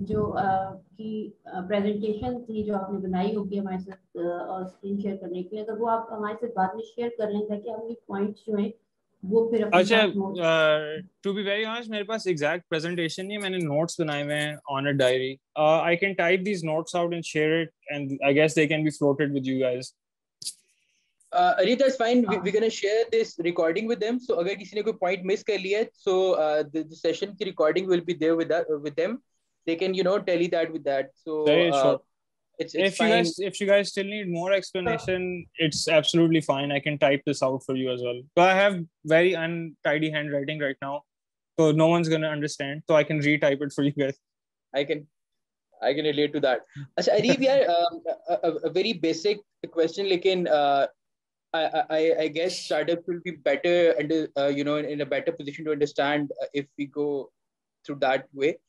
जो की प्रेजेंटेशन थी जो आपने बनाई होगी हमारे साथ और स्क्रीन शेयर करने के लिए, अगर वो आप हमारे साथ बाद में शेयर कर लें ताकि हम ये पॉइंट्स जो हैं वो फिर अपने अच्छा, to be very honest, मेरे पास exact presentation नहीं है, मैंने notes बनाए हुए हैं on a diary. I can type these notes out and share it, and I guess they can be floated with you guys. Areeb, that's fine. We're gonna share this recording with them. So अगर किसी ने कोई point miss कर लिया, so the session की recording will be there with them. They can tally that with that. So sure. It's fine. If you guys still need more explanation, it's absolutely fine. I can type this out for you as well. So I have very untidy handwriting right now, so no one's gonna understand. So I can retype it for you guys. I can relate to that. Areeb, a very basic question, लेकिन I guess startups will be better and in a better position to understand if we go through that way.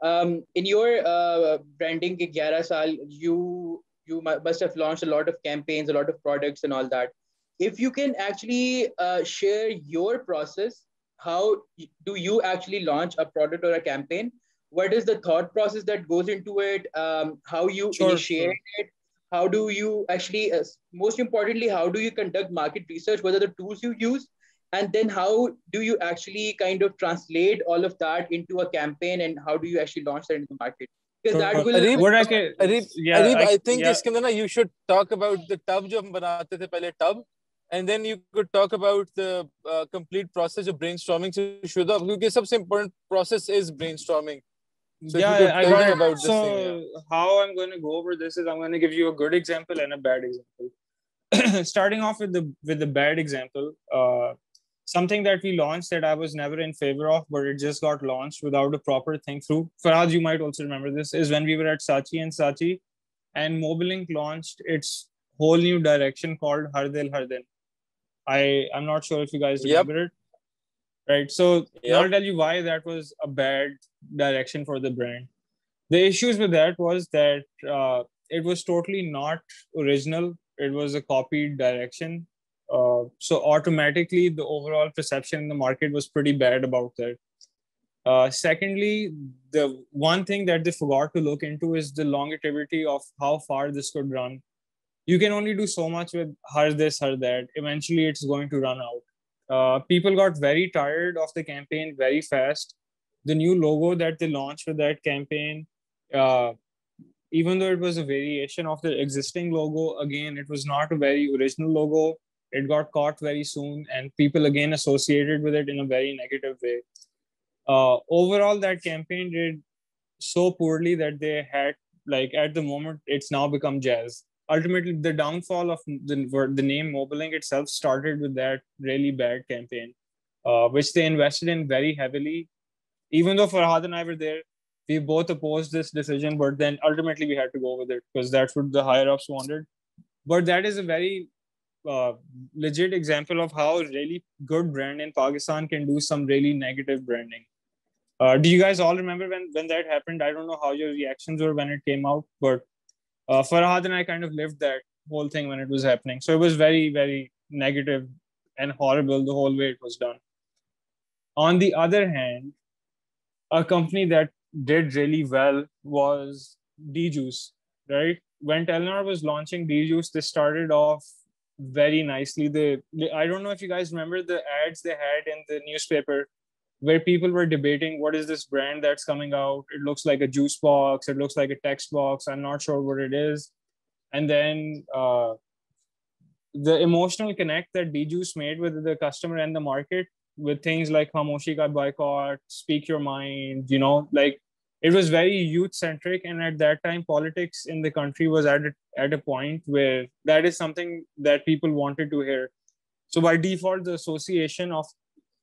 In your branding ke 11 saal, you must have launched a lot of campaigns, a lot of products and all that. If you can actually share your process, how do you actually launch a product or a campaign? What is the thought process that goes into it? How you initiate it? How do you actually, most importantly, how do you conduct market research? What are the tools you use? And then how do you actually kind of translate all of that into a campaign, and how do you actually launch that into the market? Because So that will Areeb, what I can, yeah, I think yeah, इसके अंदर ना you should talk about the tub जो हम बनाते थे पहले tub, and then you could talk about the complete process of brainstorming से शुरू क्योंकि सबसे important process is brainstorming. So if you yeah, could I tell got them it. about the same, yeah. So how I'm going to go over this is I'm going to give you a good example and a bad example. Starting off with the bad example, something that we launched that I was never in favor of, but it just got launched without a proper think through. Farhad, you might also remember this, is when we were at Saatchi and Mobilink launched its whole new direction called Har Dil Har Din. I'm not sure if you guys Yep. remember it, right? So now Yep. I'll tell you why that was a bad direction for the brand. The issues with that was that it was totally not original. It was a copied direction. So automatically, the overall perception in the market was pretty bad about that. Secondly, the one thing that they forgot to look into is the longevity of how far this could run. You can only do so much with her this, her that. Eventually, it's going to run out. People got very tired of the campaign very fast. The new logo that they launched with that campaign, uh, even though it was a variation of the existing logo, again, it was not a very original logo. It got caught very soon, and people again associated with it in a very negative way. Overall, that campaign did so poorly that they had, like, at the moment, it's now become jazz. Ultimately, the downfall of the name Mobilink itself started with that really bad campaign, which they invested in very heavily. Even though Farhad and I were there, we both opposed this decision, but then ultimately we had to go with it because that's what the higher ups wanted. But that is a very uh, legit example of how a really good brand in Pakistan can do some really negative branding. Do you guys all remember when that happened? I don't know how your reactions were when it came out, but Farhad and I kind of lived that whole thing when it was happening. So it was very, very negative and horrible the whole way it was done. On the other hand, a company that did really well was D-Juice, right? When Telenor was launching D-Juice, they started off very nicely. I don't know if you guys remember the ads they had in the newspaper where people were debating what is this brand that's coming out. It looks like a juice box. It looks like a text box. I'm not sure what it is. And then the emotional connect that D-Juice made with the customer and the market with things like Khamoshi Ka Boycott, Speak Your Mind, like it was very youth centric. And at that time, politics in the country was at a point where that is something that people wanted to hear. So by default, the association of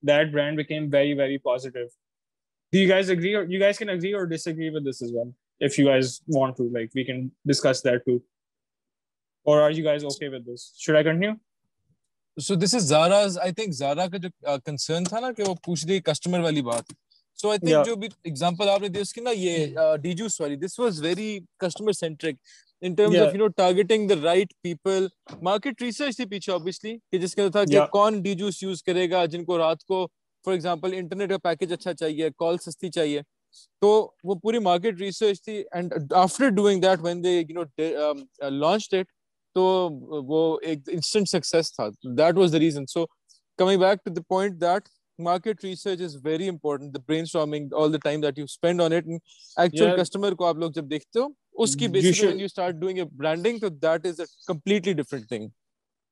that brand became very, very positive. Do you guys agree, or you guys can agree or disagree with this as well? If you guys want to, like, we can discuss that too. Or are you guys okay with this? Should I continue? So this is Zara's. I think Zara का जो concern था ना कि वो पूछ रही customer वाली बात. So I think Yeah. जो भी example आपने दिया उसकी ना ये D-Juice वाली. This was very customer centric in terms of targeting the right people. Market research थी पीछे obviously कि जिसके अंदर था कि कौन D-Juice use करेगा जिनको रात को for example internet का package अच्छा चाहिए, call सस्ती चाहिए. तो वो पूरी market research थी, and after doing that when they launched it, तो वो एक instant success था. That was the reason. So coming back to the point that market research is very important, the brainstorming, all the time that you spend on it, and actual customer को आप लोग जब देखते हो उसकी basis when you start doing a branding, so that is a completely different thing.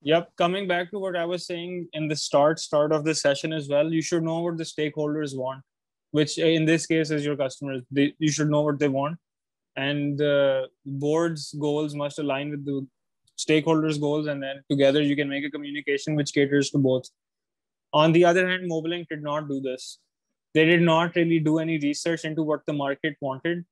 Yep. Coming back to what I was saying in the start of the session as well, you should know what the stakeholders want, which in this case is your customers. You should know what they want, and the board's goals must align with the stakeholders' goals, and then together you can make a communication which caters to both. On the other hand, Mobilink did not do this. They did not really do any research into what the market wanted,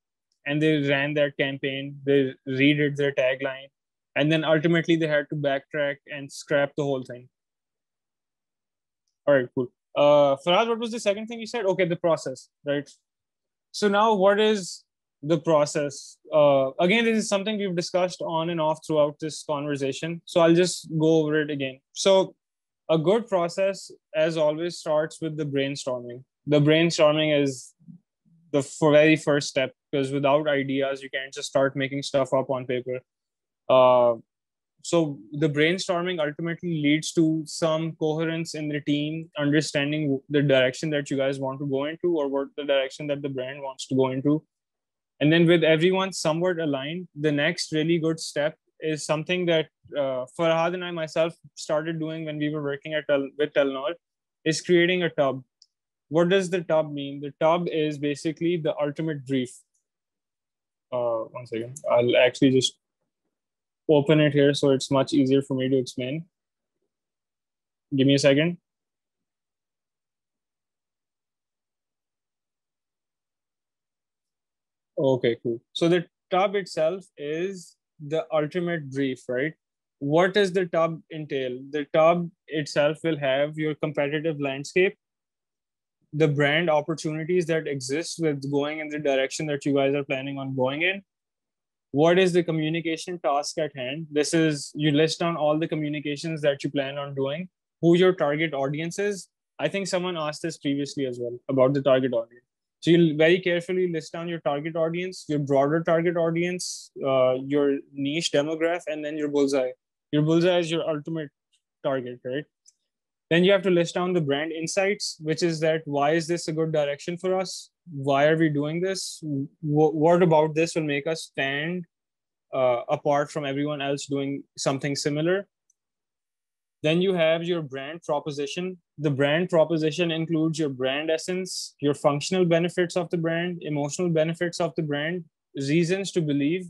and they ran that campaign. They redid their tagline, and then ultimately they had to backtrack and scrap the whole thing. All right, cool. Farhad, what was the second thing you said? Okay, the process, right? So now what is the process? Again, this is something we've discussed on and off throughout this conversation. So I'll just go over it again. So a good process, as always, starts with the brainstorming. The brainstorming is the very first step, because without ideas, you can't just start making stuff up on paper. So the brainstorming ultimately leads to some coherence in the team, understanding the direction that you guys want to go into or what the direction that the brand wants to go into. And then with everyone somewhat aligned, the next really good step is something that Farhad and I myself started doing when we were working with Telenor, is creating a tub. What does the tub mean? The tub is basically the ultimate brief. One second. I'll actually just open it here so it's much easier for me to explain. Give me a second. Okay, cool. So the tub itself is the ultimate brief, right? What does the tub entail? The tub itself will have your competitive landscape, the brand opportunities that exist with going in the direction that you guys are planning on going in. What is the communication task at hand? This is, you list down all the communications that you plan on doing, who your target audience is. I think someone asked this previously as well about the target audience. So you'll very carefully list down your target audience, your broader target audience, your niche demographic, and then your bullseye. Your bullseye is your ultimate target, right? Then you have to list down the brand insights, which is that why is this a good direction for us? Why are we doing this? What about this will make us stand apart from everyone else doing something similar? Then you have your brand proposition. The brand proposition includes your brand essence, your functional benefits of the brand, emotional benefits of the brand, reasons to believe.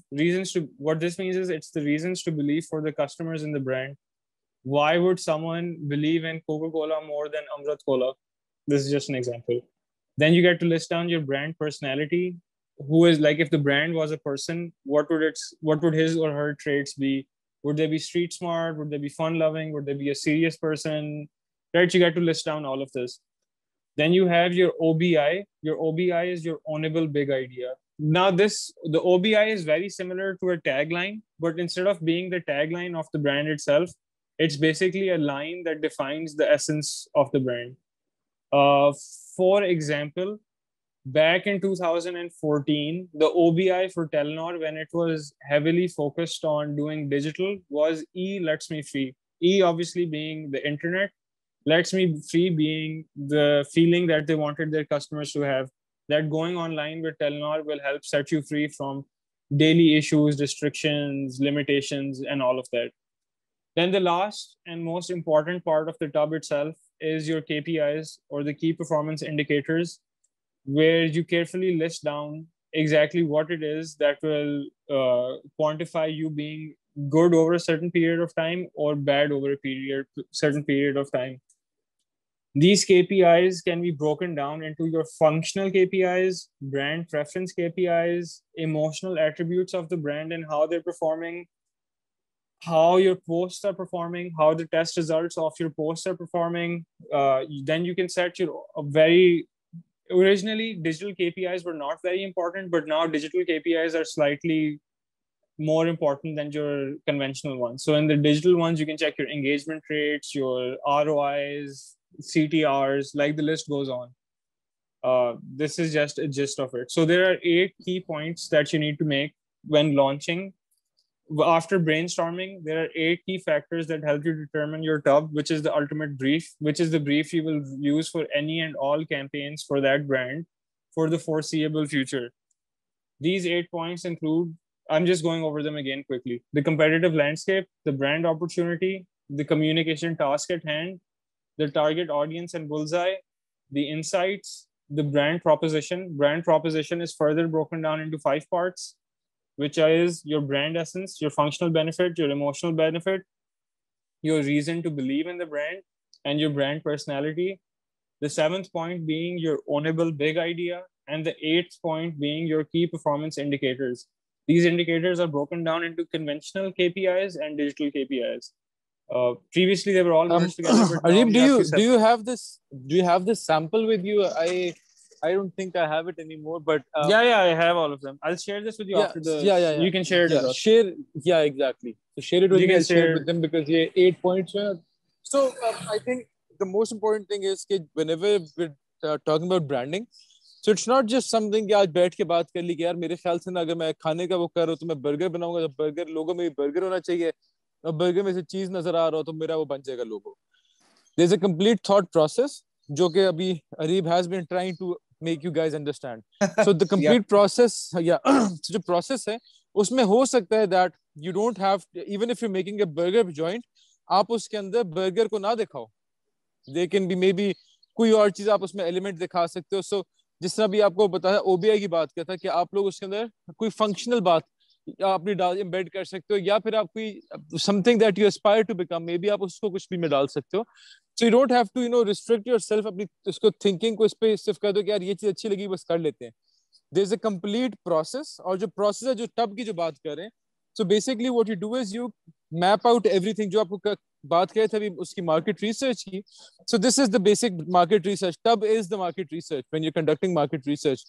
What this means is it's the reasons to believe for the customers in the brand. Why would someone believe in Coca-Cola more than Amrit Cola? This is just an example. Then you get to list down your brand personality. Who is, like, if the brand was a person, what would his or her traits be? Would they be street smart? Would they be fun loving? Would they be a serious person? Right? You get to list down all of this. Then you have your OBI. Your OBI is your ownable big idea. Now the OBI is very similar to a tagline, but instead of being the tagline of the brand itself, it's basically a line that defines the essence of the brand. For example, back in 2014, the OBI for Telenor, when it was heavily focused on doing digital, was E lets me free. E obviously being the internet, lets me free being the feeling that they wanted their customers to have, that going online with Telenor will help set you free from daily issues, restrictions, limitations, and all of that. Then the last and most important part of the tub itself is your KPIs, or the key performance indicators, where you carefully list down exactly what it is that will quantify you being good over a certain period of time or bad over a certain period of time. These KPIs can be broken down into your functional KPIs, brand preference KPIs, emotional attributes of the brand and how they're performing, how your posts are performing, how the test results of your posts are performing. Then you can set your originally digital KPIs were not very important, but now digital KPIs are slightly more important than your conventional ones. So in the digital ones, you can check your engagement rates, your ROIs, CTRs, like the list goes on. This is just a gist of it. So there are 8 key points that you need to make when launching. After brainstorming, there are 8 key factors that help you determine your tub, which is the ultimate brief, which is the brief you will use for any and all campaigns for that brand for the foreseeable future. These 8 points include, I'm just going over them again quickly: the competitive landscape, the brand opportunity, the communication task at hand, the target audience and bullseye, the insights, the brand proposition. Brand proposition is further broken down into 5 parts, which is your brand essence, your functional benefit, your emotional benefit, your reason to believe in the brand, and your brand personality. The 7th point being your ownable big idea, and the 8th point being your key performance indicators. These indicators are broken down into conventional KPIs and digital KPIs. Previously, they were all merged together. Areeb, do you have this sample with you? I don't think I have it anymore, but yeah, I have all of them. I'll share this with you after the. You can share it with us. Exactly. So share it with me. I'll share it with them because 8 points. So I think the most important thing is that whenever we're talking about branding, so it's not just something कि आज बैठ के बात कर ली कि यार मेरे ख्याल से ना अगर मैं खाने का वो कर रहा हूँ तो मैं बर्गर बनाऊंगा, तो बर्गर लोगों में बर्गर होना चाहिए, और बर्गर में से चीज नजर आ रहा हो तो मेरा वो बन जाएगा लोगो. There's a complete thought process जो कि अभी Areeb has been trying to make you guys understand. So the complete process, so the process है उसमें हो सकता है that you don't have, even if you're making a burger joint, आप उसके अंदर burger को ना दिखाओ. They can be maybe कोई और चीज आप उसमें एलिमेंट दिखा सकते हो. सो जिस तरह भी आपको बताया ओबीआई की बात किया था कि आप लोग उसके अंदर कोई फंक्शनल बात अपनी डाल एम्बेड कर सकते हो, या फिर आप कोई something that you aspire to become, maybe आप उसको कुछ भी में डाल सकते हो. So you don't have to restrict yourself अपनी उसको थिंकिंग को इस पे सिर्फ कर दो कि यार ये चीज अच्छी लगी बस कर लेते हैं. There is a complete process. और जो प्रोसेस है, जो टब की जो बात कर रहे हैं, so basically what you do is you map out everything. जो आपको बात किया था अभी उसकी मार्केट रिसर्च की. So this is the basic market research. Tub is the market research when you're conducting market research.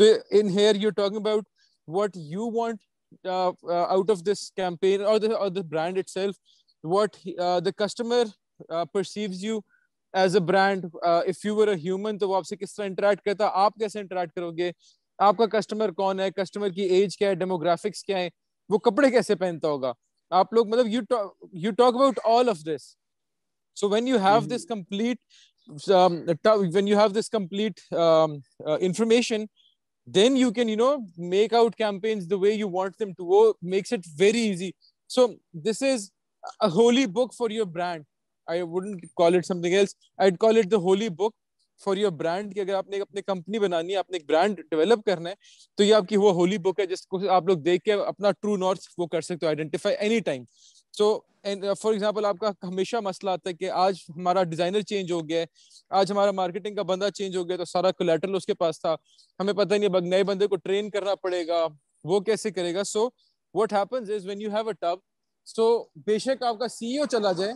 So in here you're talking about what you want out of this campaign or the brand itself, what the customer perceives you as a brand. If you were a human, तो वो आपसे किस तरह interact करता, आप कैसे interact करोगे, आपका customer कौन है, customer की age क्या है, demographics क्या है, वो कपड़े कैसे पहनता होगा, आप लोग मतलब you talk about all of this. So when you have this complete when you have this complete information, then you can make out campaigns the way you want them to. Wo makes it very easy. So this is a holy book for your brand. I wouldn't call it something else. I'd call it the holy book for your brand. कि अगर आपने अपनी company बनानी है, आपने एक brand develop करना है, तो ये आपकी वो होली बुक है जिसको आप लोग देख के अपना ट्रू नॉर्थ वो कर सकते हो, identify any time. So for example आपका हमेशा मसला आता है कि आज हमारा डिजाइनर चेंज हो गया है, आज हमारा मार्केटिंग का बंदा चेंज हो गया, तो सारा कोलैटरल उसके पास था, हमें पता ही नहीं, नए बंदे को ट्रेन करना पड़ेगा, वो कैसे करेगा. So what happens is when you have a tub, so बेशक आपका सीईओ चला जाए,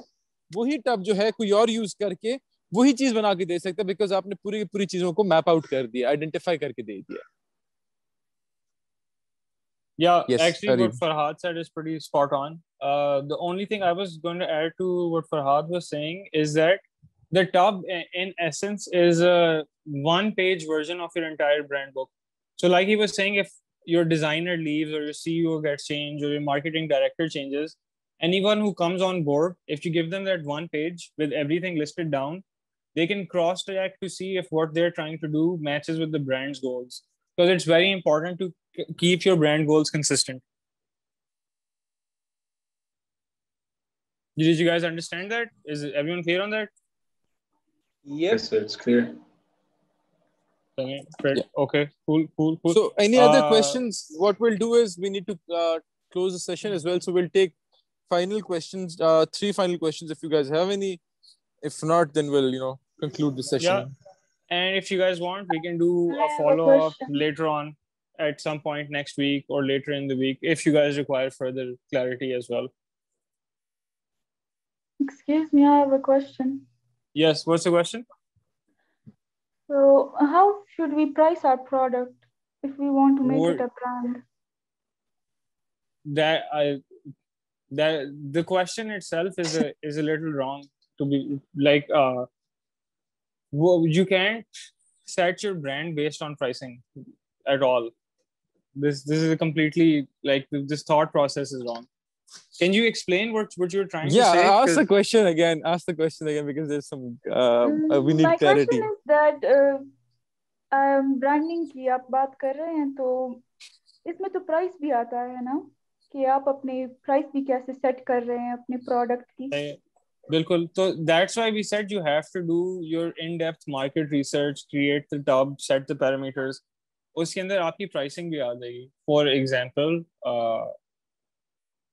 वही टब जो है कोई और यूज करके वही चीज बना के दे सकता है, बिकॉज आपने पूरी की पूरी चीजों को मैप आउट कर दिया, आइडेंटिफाई करके दे दिया. Yeah, Yes, actually, Areeb. what Farhad said is pretty spot on. The only thing I was going to add to what Farhad was saying is that the tub, in essence, is a one-page version of your entire brand book. So, like he was saying, if your designer leaves or your CEO gets changed or your marketing director changes, anyone who comes on board, if you give them that one page with everything listed down, they can cross-check to see if what they're trying to do matches with the brand's goals. Because it's very important to keep your brand goals consistent. Did you guys understand that? Is everyone clear on that? Yes, sir, it's clear. Okay, great. Okay, cool. So any other questions? What we'll do is we need to close the session as well. So we'll take final questions, 3 final questions if you guys have any. If not, then we'll conclude the session. Yeah. And if you guys want, we can do a follow-up later on at some point next week or later in the week if you guys require further clarity as well. Excuse me, I have a question. Yes, what's the question? So how should we price our product if we want to make it a brand? The question itself is a little wrong, to be like you can't set your brand based on pricing at all. This is a completely, like, this thought process is wrong. Can you explain what you're trying to say? Yeah, ask the question again because there's some we need my clarity. My question is that branding की आप बात कर रहे हैं, तो इसमें तो price भी आता है ना, कि आप अपने प्राइस भी कैसे सेट कर रहे हैं अपने प्रोडक्ट की. बिल्कुल. So that's why we said you have to do your in-depth market research, create the tub, set the parameters. उसके अंदर आपकी pricing भी आ जाएगी. For example,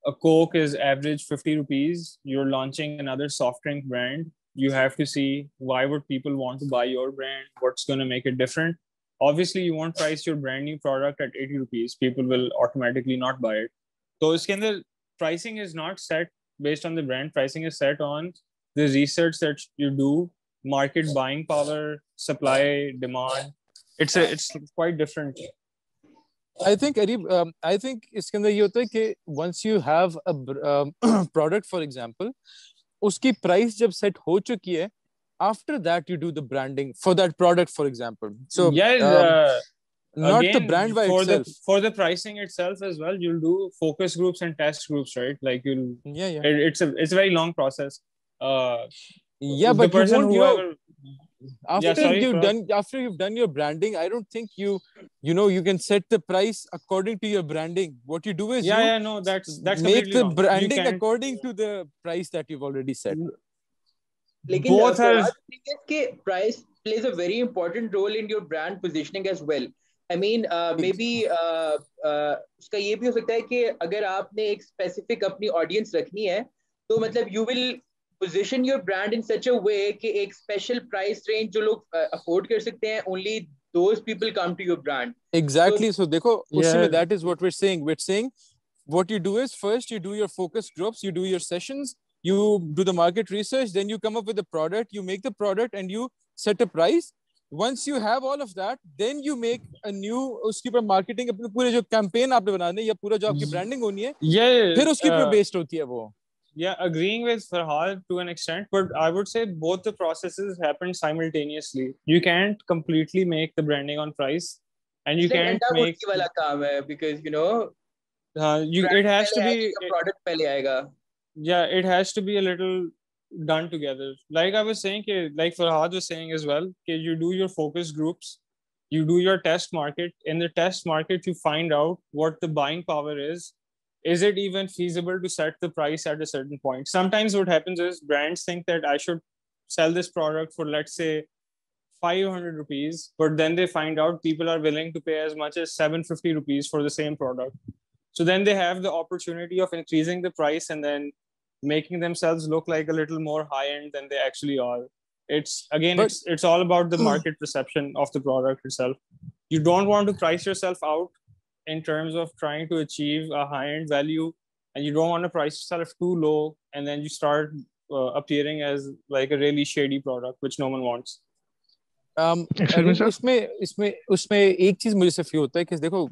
a Coke is average 50 rupees. You're launching another soft drink brand. You have to see why would people want to buy your brand? What's going to make it different? Obviously, you won't price your brand new product at 80 rupees. People will automatically not buy it. So उसके अंदर pricing is not set based on the brand. Pricing is set on the research that you do, market buying power, supply, demand. It's quite different. I think Areeb, I think इसके अंदर ये होता है कि once you have a product, for example, उसकी price जब set हो चुकी है, after that you do the branding for that product, for example. So not again, the brand by itself. For the pricing itself as well, you'll do focus groups and test groups, right? Like it's a very long process. Yeah, the but person you won't, after you've done your branding, I don't think you can set the price according to your branding. What you do is that's make completely the wrong. branding according to the price that you've already set. लेकिन Both has price plays a very important role in your brand positioning as well. I mean, maybe उसका ये भी हो सकता है कि अगर आपने एक specific अपनी audience रखनी है, तो मतलब you will position your brand in such a way कि एक special price range जो लोग afford कर सकते हैं, only those people come to your brand. Exactly. So देखो, that is what we're saying. We're saying what you do is first you do your focus groups, you do your sessions, you do the market research, then you come up with the product, you make the product and you set a price. Once you have all of that, then you make a new उसके ऊपर marketing अपने पूरे जो campaign आपने बनाने या पूरा जो आपकी branding होनी है, फिर उसके ऊपर based होती है वो. Yeah, agreeing with Farhad to an extent, but I would say both the processes happen simultaneously. You can't completely make the branding on price, and you can't make वाला काम है because it has to be product पहले आएगा. Yeah, it has to be a little done together. Like I was saying, like Farhad was saying as well, you do your focus groups, you do your test market. In the test market, you find out what the buying power is. Is it even feasible to set the price at a certain point? Sometimes what happens is brands think that I should sell this product for, let's say, 500 rupees, but then they find out people are willing to pay as much as 750 rupees for the same product. So then they have the opportunity of increasing the price and then making themselves look like a little more high-end than they actually are. It's all about the market perception of the product itself. You don't want to price yourself out in terms of trying to achieve a high-end value, and you don't want to price yourself too low, and then you start appearing as like a really shady product, which no one wants. उसमें एक चीज मुझे से feel होता है कि देखो,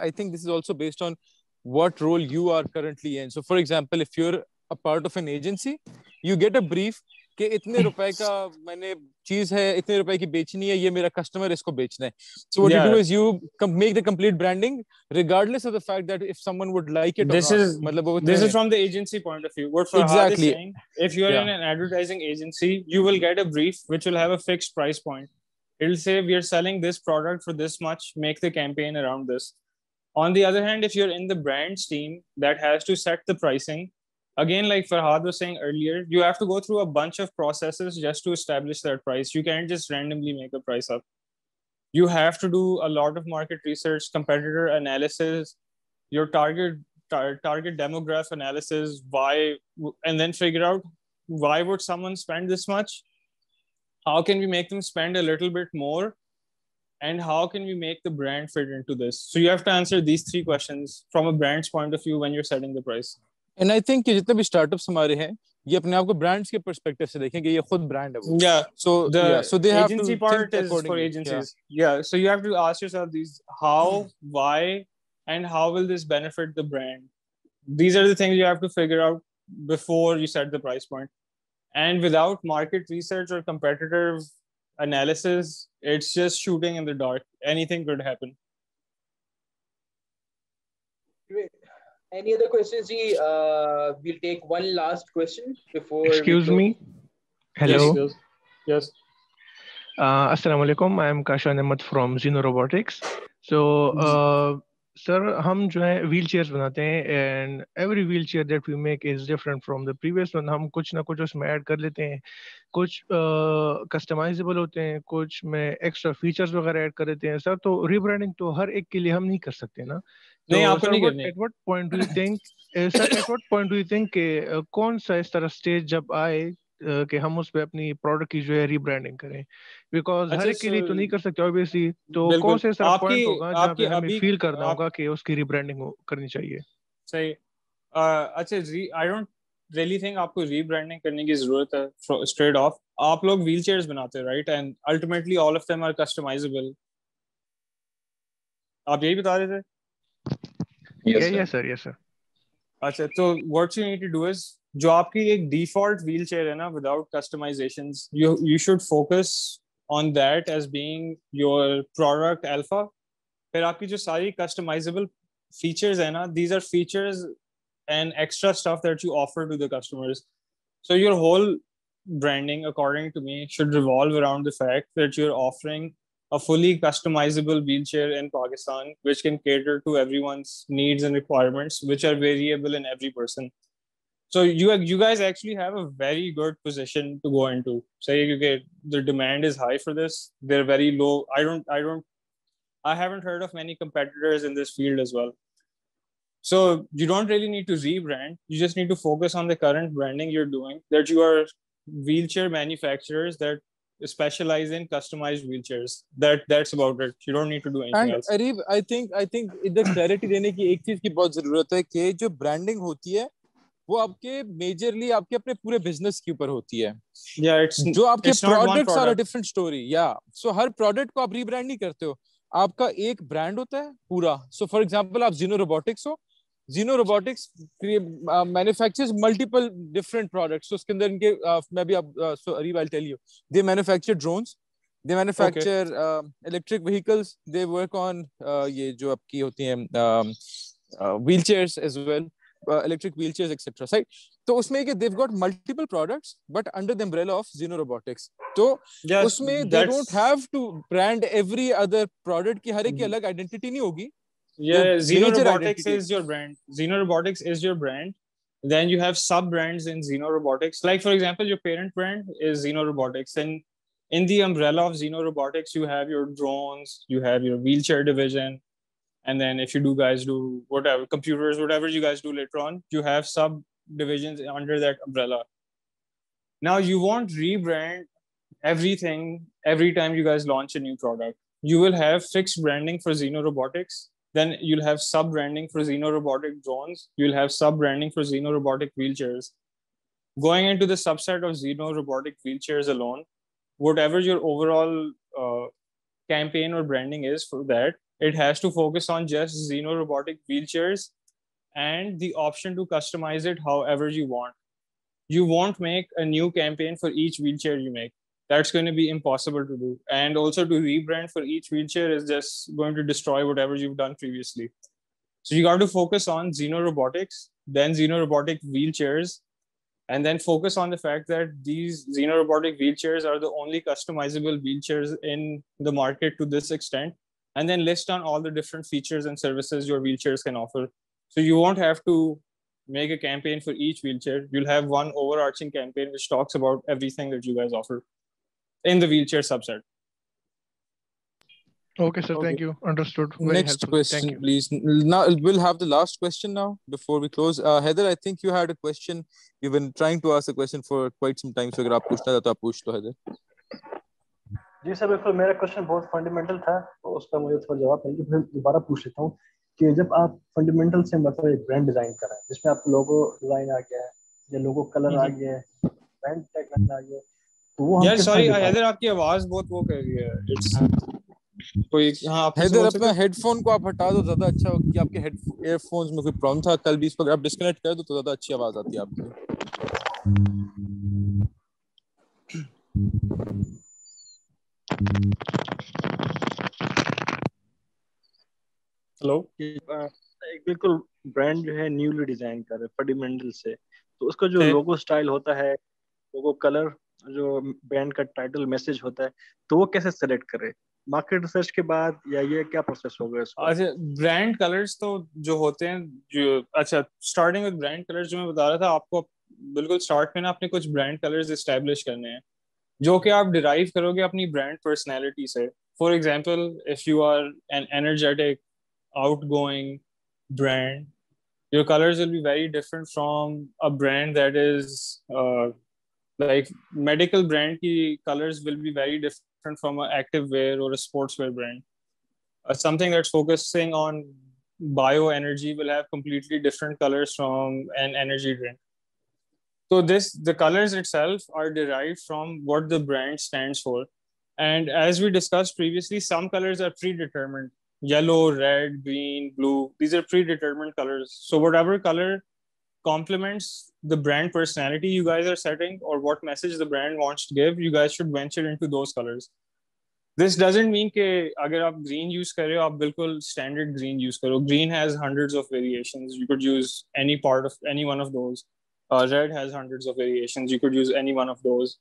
I think this is also based on what role you are currently in. So for example, if you're a part of an agency, you get a brief कि इतने रुपए का मैंने चीज है, इतने रुपए की बेचनी है, ये मेरा कस्टमर इसको बेचना है. So what you do is you make the complete branding regardless of the fact that if someone would like it or not. This is from the agency point of view. What Farhad is saying, if you're in an advertising agency, you will get a brief which will have a fixed price point. It'll say we are selling this product for this much, make the campaign around this. On the other hand, if you're in the brands team that has to set the pricing, again, like Farhad was saying earlier, you have to go through a bunch of processes just to establish that price. You can't just randomly make a price up. You have to do a lot of market research, competitor analysis, your target demographic analysis, and then figure out why would someone spend this much? How can we make them spend a little bit more? And how can we make the brand fit into this? So you have to answer these three questions from a brand's point of view when you're setting the price. And I think कि जितने भी startups हमारे हैं, ये अपने आप को brands के perspective से देखें कि ये खुद brand है वो. Yeah. So they have to agency part is for agencies. Yeah. So you have to ask yourself these: how, why, and how will this benefit the brand? These are the things you have to figure out before you set the price point. And without market research or competitive analysis, it's just shooting in the dark. Anything could happen. Great. Any other questions? We'll take one last question before. Excuse me. Hello. Yes. Assalamu alaikum. I am Kashan Ahmed from Zeno Robotics. So, sir, हम जो है wheelchairs बनाते हैं, and every wheelchair that we make is different from the previous one. हम कुछ ना कुछ उसमें ऐड कर लेते हैं, कुछ customizable होते हैं, कुछ में extra features वगैरह ऐड कर देते हैं. सर, तो rebranding तो हर एक के लिए हम नहीं कर सकते ना. नहीं, आपको नहीं करनी. At what point do you think, sir, at what point do you think कि कौन सा इस तरह stage जब आए कि हम उस पे अपनी प्रोडक्ट की जो है रीब्रांडिंग करें, बिकॉज हर एक के लिए तो नहीं कर सकते ऑब्वियसली. तो कौन से ऐसा पॉइंट होगा जहाँ पे हमें फील करना होगा कि उसकी रीब्रांडिंग करनी चाहिए? सही. अच्छा, आई डोंट रियली थिंक आपको रीब्रांडिंग करने की जरूरत है स्ट्रेट ऑफ. आप लोग व्हीलचेयर्स बनाते हैं, right? And ultimately all of them are customisable. आप यही बता रहे थे? Yes sir. अच्छा, तो what you need to do is, जो आपकी एक default wheelchair है ना, without customizations, you should focus on that as being your product alpha. फिर आपकी जो सारी customizable features है ना, these are features and extra stuff that you offer to the customers. So your whole branding, according to me, should revolve around the fact that you're offering a fully customizable wheelchair in Pakistan, which can cater to everyone's needs and requirements, which are variable in every person. So you guys actually have a very good position to go into. Say, okay, the demand is high for this. They're very low. I haven't heard of many competitors in this field as well. So you don't really need to rebrand. You just need to focus on the current branding you're doing, that you are wheelchair manufacturers that specialize in customized wheelchairs. That's about it. You don't need to do anything else. Areeb, I think इधर clarity देने की एक चीज की बहुत जरूरत है कि जो branding होती है वो आपके मेजरली आपके अपने पूरे बिजनेस के ऊपर होती है. जो आपके products are a different story. So हर प्रोडक्ट को आप रीब्रांड नहीं करते हो. आपका एक ब्रांड होता है पूरा. सो फॉर एग्जांपल आप जीनो रोबोटिक्स हो. Zeno robotics manufactures multiple different products. उसके अंदर इनके मैं भी आप so Areeb I will tell you they manufacture drones, they manufacture electric vehicles, they work on ये जो आपकी होती हैं wheelchairs as well, electric wheelchairs, etc. Right? So उसमें कि they've got multiple products, but under the umbrella of Xeno Robotics. So उसमें they don't have to brand every other product की हर एक की अलग identity नहीं होगी. Yeah, Xeno Robotics is your brand. Xeno Robotics is your brand. Then you have sub brands in Xeno Robotics. Like for example, your parent brand is Xeno Robotics, and in the umbrella of Xeno Robotics, you have your drones, you have your wheelchair division. And then if you guys do whatever, computers, whatever you guys do later on, you have subdivisions under that umbrella. Now you won't rebrand everything every time you guys launch a new product. You will have fixed branding for Xeno Robotics. Then you'll have sub-branding for Xeno Robotic drones. You'll have sub-branding for Xeno Robotic wheelchairs. Going into the subset of Xeno Robotic wheelchairs alone, whatever your overall campaign or branding is for that, it has to focus on just Xeno Robotic wheelchairs and the option to customize it however you want. You won't make a new campaign for each wheelchair you make. That's going to be impossible to do. And also to rebrand for each wheelchair is just going to destroy whatever you've done previously. So you got to focus on Xeno Robotics, then Xeno Robotic wheelchairs, and then focus on the fact that these Xeno Robotic wheelchairs are the only customizable wheelchairs in the market to this extent. And then list on all the different features and services your wheelchairs can offer. So you won't have to make a campaign for each wheelchair. You'll have one overarching campaign which talks about everything that you guys offer in the wheelchair subset. Okay, sir. Thank you. Understood. Very Next helpful. question, please. Now we'll have the last question now before we close. Heather, I think you had a question. You've been trying to ask a question for quite some time. So अगर आप पूछना चाहते हो आप पूछ लो, Heather. जी sir, बिल्कुल. मेरा question बहुत फंडामेंटल था, तो उसका मुझे थोड़ा जवाब चाहिए. फिर दोबारा पूछ लेता हूँ कि जब आप फंडामेंटल से मतलब एक ब्रांड डिजाइन कर रहे हैं जिसमें आप लोगो डिजाइन आ गया है या लोगो कलर आ गया है, ब्रांड टैगलाइन आ गया है, तो वो हम सॉरी हैदर, आपकी आवाज बहुत वो कर रही है. इट्स कोई आप हैदर अपना हेडफोन को आप हटा दो, ज्यादा अच्छा हो कि आपके ईयरफोन्स में कोई प्रॉब्लम था कल भी. इस पर आप डिस्कनेक्ट कर दो तो ज्यादा अच्छी आवाज आती है आपकी. हेलो. एक बिल्कुल ब्रांड जो है न्यूली डिजाइन कर रहे हैं फंडामेंटल से, तो उसका जो लोगो स्टाइल होता है, लोगो कलर, जो ब्रांड का टाइटल मैसेज होता है, तो वो कैसे सेलेक्ट करें? मार्केट रिसर्च के बाद या ये क्या प्रोसेस होगा इसका? अच्छा, ब्रांड कलर्स तो जो होते हैं जो स्टार्टिंग विद ब्रांड कलर्स जो मैं बता रहा था आपको, बिल्कुल स्टार्ट में ना अपने कुछ ब्रांड कलर्स एस्टैब्लिश करने हैं जो कि आप डिराइव करोगे अपनी ब्रांड पर्सनैलिटी से. For example, if you are an energetic outgoing brand, your colors will be very different from a brand that is like medical brand ki colors will be very different from an active wear or a sportswear brand. Something that's focusing on bioenergy will have completely different colors from an energy drink. So the colors itself are derived from what the brand stands for. And as we discussed previously, some colors are predetermined. Yellow, red, green, blue, these are predetermined colors. So whatever color complements the brand personality you guys are setting or what message the brand wants to give, you guys should venture into those colors. This doesn't mean कि अगर आप green use कर रहे हो आप बिल्कुल standard green use करो. Green has hundreds of variations. You could use any part of any one of those. Red has hundreds of variations. You could use any one of those.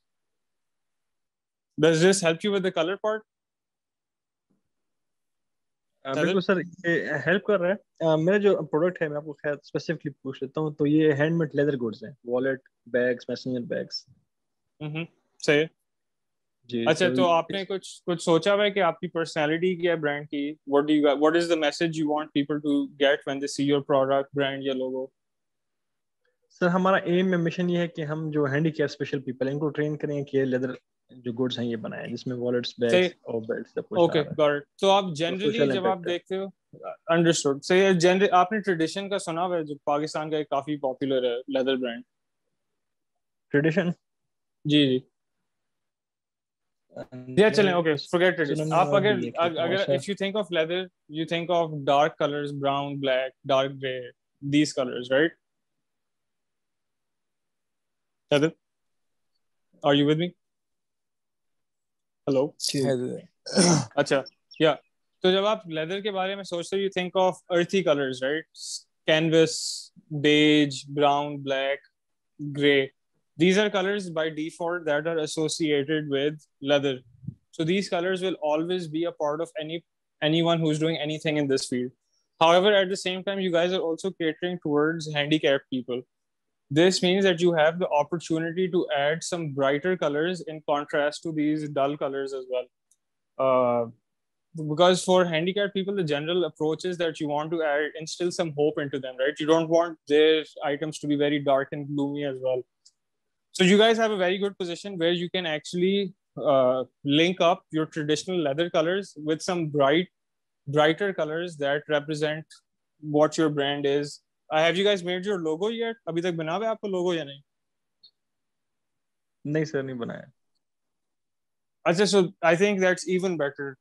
Does this help you with the color part? बिल्कुल sir, ये help कर रहा है। मेरा जो product है मैं आपको खैर स्पेसिफिकली पूछ लेता हूँ, तो ये हैंडमेड लेदर गुड्स हैं, वॉलेट, बैग्स, मैसेंजर बैग्स। सही है। जी। अच्छा, तो आपने कुछ सोचा हुआ है कि आपकी पर्सनालिटी क्या है ब्रांड की? What is the message you want people to get when they see your product, brand या लोगो? सर हमारा एम में मिशन ये है कि हम जो हैंडीकैप स्पेशल पीपल हैं इनको ट्रेन करें कि लेदर जो गुड्स हैं ये बनाएं, जिसमें वॉलेट्स, बैग्स और बेल्ट्स सब कुछ ओके, गॉट इट। तो आप जनरली जब आप देखते हो, अंडरस्टूड। सही है। जनरली आपने ट्रेडिशन का सुना हुआ है, जो पाकिस्तान का एक काफी पॉपुलर है लेदर ब्रांड? ट्रेडिशन? जी जी। या चलें, ओके, फॉरगेट ट्रेडिशन। आप अगर if you think of leather, you think of dark colours, brown, black, dark grey, these colours, right? Heather, are you with me? Hello? अच्छा, या तो जब आप लेदर के बारे में सोचते हो, you think of earthy colours, right? Canvas, beige, brown, black, grey. These are colors by default that are associated with leather. So these colors will always be a part of anyone who's doing anything in this field. However, at the same time, you guys are also catering towards handicapped people. This means that you have the opportunity to add some brighter colors in contrast to these dull colors as well. Because for handicapped people, the general approach is that you want to instill some hope into them, right? You don't want their items to be very dark and gloomy as well. So you guys have a very good position where you can actually link up your traditional leather colors with some brighter colors that represent what your brand is. Have you guys made your logo yet? अभी तक बना हुआ है आपका लोगो या नहीं? नहीं sir, नहीं बनाया। अच्छा, so I think that's even better.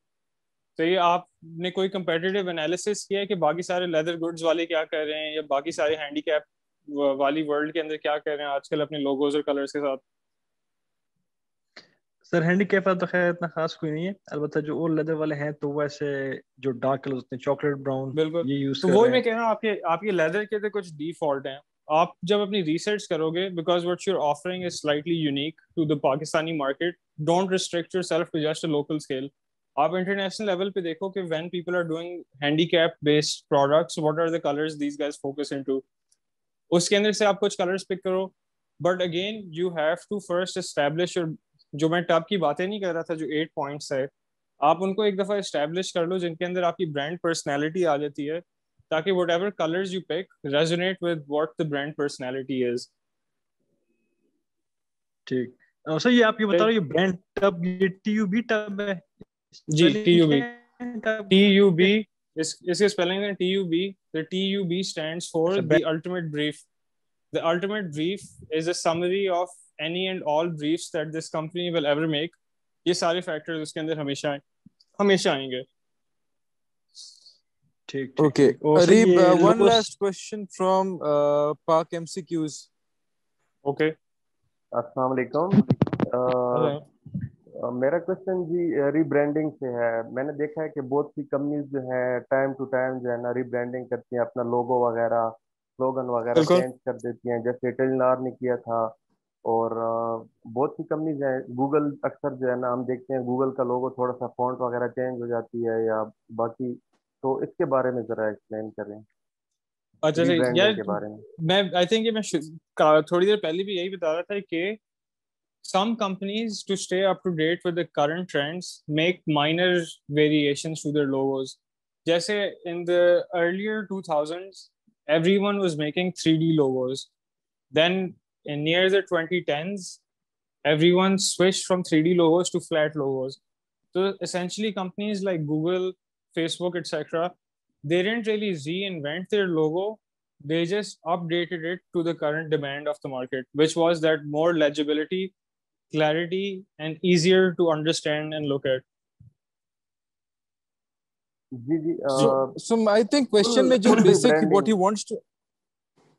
तो ये आपने कोई competitive analysis किया है कि बाकी सारे leather goods वाले क्या कर रहे हैं, या बाकी सारे handicap वाली वर्ल्ड के अंदर क्या कर रहे हैं आजकल अपने लोगोज और कलर्स के साथ? सर हैंडीकैप तो खैर इतना खास कोई नहीं है, अलबत्ता जो और लेदर वाले हैं तो वैसे जो डार्क कलर्स होते हैं, चॉकलेट ब्राउन, बिल्कुल, ये यूज तो कर वो रहे हैं। मैं कह रहा हूँ आपके लेदर के तो कुछ डिफॉल्ट हैं। आप जब अपनी रिसर्च करोगे, because what you are offering is slightly unique to the Pakistani market, don't restrict yourself to just a local scale. आप इंटरनेशनल लेवल पे देखो कि when people are doing handicap based products, what are the colours these guys focus into, उसके अंदर से आप कुछ colours pick करो। But again you have to first establish your, जो मैं टब की बातें नहीं कर रहा था, जो 8 पॉइंट्स है, आप उनको एक दफा एस्टैब्लिश कर लो जिनके अंदर आपकी ब्रांड पर्सनैलिटी आ जाती है, ताकि whatever colors you pick resonate with what the brand personality is. ठीक। सर ये आप ये बता रहे हो, ये ब्रांड टब, ये TUB टब है? जी, TUB इसके स्पेलिंग है TUB. The TUB stands for the ultimate brief. The ultimate brief is a summary of any and all briefs that this company will ever make. ये सारे factors उसके अंदर हमेशा आएंगे। ठीक। Okay, Areeb, one last question from Park MCQs. Okay. अस्सलाम वालेकुम। मेरा क्वेश्चन जी रीब्रांडिंग से है। मैंने देखा है कि बहुत सी कंपनीज जो है टाइम टू टाइम जो है ना रीब्रांडिंग करती हैं, अपना लोगो वगैरह, स्लोगन वगैरह चेंज कर देती हैं, जैसे टेलनार ने किया था। और बहुत सी कंपनीज हैं, गूगल अक्सर जो है ना हम देखते हैं गूगल का लोगो थोड़ा सा फॉन्ट वगैरह चेंज हो जाती है या बाकी, तो इसके बारे में जरा एक्सप्लेन करें। अच्छा सही यार, के बारे में मैं आई थिंक मैं थोड़ी देर पहले भी यही बता रहा था कि some companies, to stay up to date with the current trends, make minor variations to their logos. जैसे in the earlier 2000s everyone was making 3D logos. Then in near the 2010s everyone switched from 3D logos to flat logos. So essentially companies like Google, Facebook, etc., they didn't really reinvent their logo. They just updated it to the current demand of the market, which was that more legibility, clarity, and easier to understand and look at. Ji so I think question में जो basic what he wants to,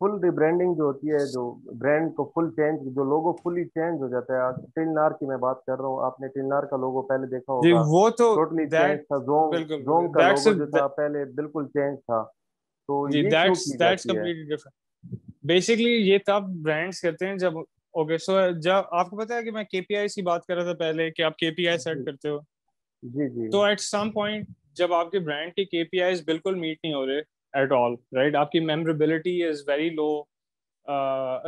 full rebranding जो होती है, जो brand को full change, जो लोगो fully change हो जाता है। टिलनार की मैं बात कर रहा हूँ, आपने टिलनार का लोगो पहले देखा होगा, वो तो टोटली चेंज था। जोंग का लोगो जो था पहले बिल्कुल चेंज था। तो ये क्यों की जाती है? बेसिकली ये तब ब्रांड्स करते हैं जब ओके सो जब आपको पता है कि मैं केपीआई की बात कर रहा था पहले कि आप केपीआई सेट करते हो, जी जी तो एट सम पॉइंट जब आपके ब्रांड के केपीआईज बिल्कुल मीट नहीं हो रहे एट ऑल, राइट, आपकी memorability is very low,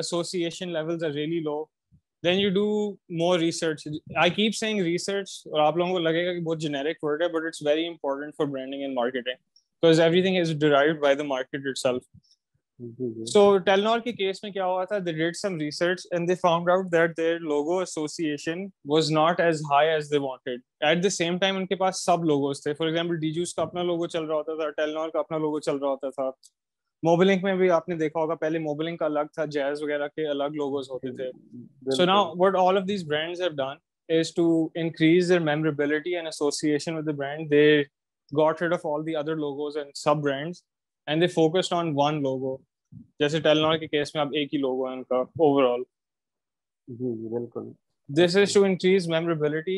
association levels are really low, then you do more research. I keep saying research और आप लोगों को लगेगा कि बहुत generic word है, but it's very important for branding and marketing because everything is derived by the market itself. जी जी So Telenor के केस में क्या हुआ था, they did some research and they found out that their logo association was not as high as they wanted. At the same time उनके पास सब logos थे. For example, DJU's का अपना logo चल रहा होता था, Telenor का अपना logo चल रहा होता था. मोबिलिंक में भी आपने देखा होगा, पहले मोबिलिंक का अलग था, जैज वगैरह के अलग लोगोस होते थे. So now what all of these brands have done is to increase their memorability and association with the brand. They got rid of all the other logos and sub brands and they focused on one logo. जैसे Telenor के case में अब एक ही लोगो है उनका overall. जी जी बिल्कुल. This is to increase memorability,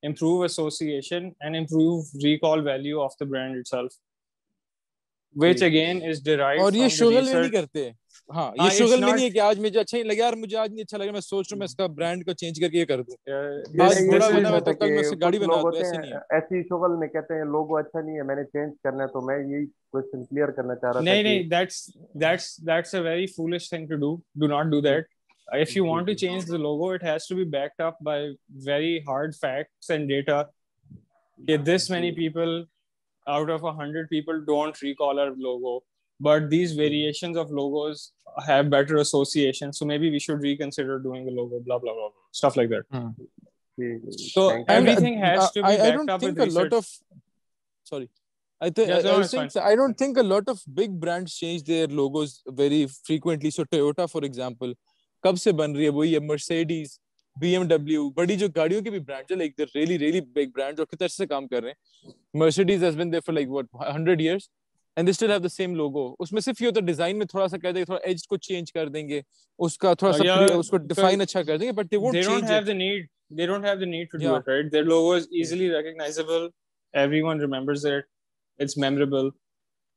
improve association and improve recall value of the brand itself, which again is derived और ये from the शुगल में नहीं research. करते. हाँ, ये it's शुगल में not- नहीं है कि आज मुझे अच्छा नहीं लगा यार, मुझे आज नहीं अच्छा लगा, मैं सोच रहा हूँ मैं इसका ब्रांड को चेंज करके ये कर दूं. आज this घोड़ा is बना हुआ है तो होता कल मैं कि उससे गाड़ी कुछ बना लोग दूं, होते ऐसे हैं नहीं है. ऐसी शुगल में कहते हैं लोगो अच्छा नहीं है, मैंने चेंज करना है, तो मैं यही क्वेश्चन क्लियर करना चाह रहा था नहीं कि नहीं, that's a very foolish thing to do. Do not do that. If you want to change the logo, it has to be backed up by very hard facts and data. That this many people out of 100 people don't recall our logo, but these variations of logos have better association. So maybe we should reconsider doing the logo. Blah blah blah, stuff like that. So thank you. And everything has to be I backed don't up with think a lot research. of sorry. I was saying I don't think a lot of big brands change their logos very frequently. So Toyota, for example, कब से बन रही है वही है, Mercedes, BMW, बड़ी जो गाड़ियों के भी ब्रांड्स है, like they're really really big brands और कितने अच्छे से काम कर रहे हैं. Mercedes has been there for like what 100 years and they still have the same logo. उसमें सिर्फ ये होता है डिजाइन में थोड़ा सा कह देंगे, थोड़ा एज को चेंज कर देंगे, उसका थोड़ा सा उसको डिफाइन अच्छा कर देंगे, but they won't change it. They don't have the need to do it, right? Their logo is easily recognizable. Everyone remembers it. It's memorable.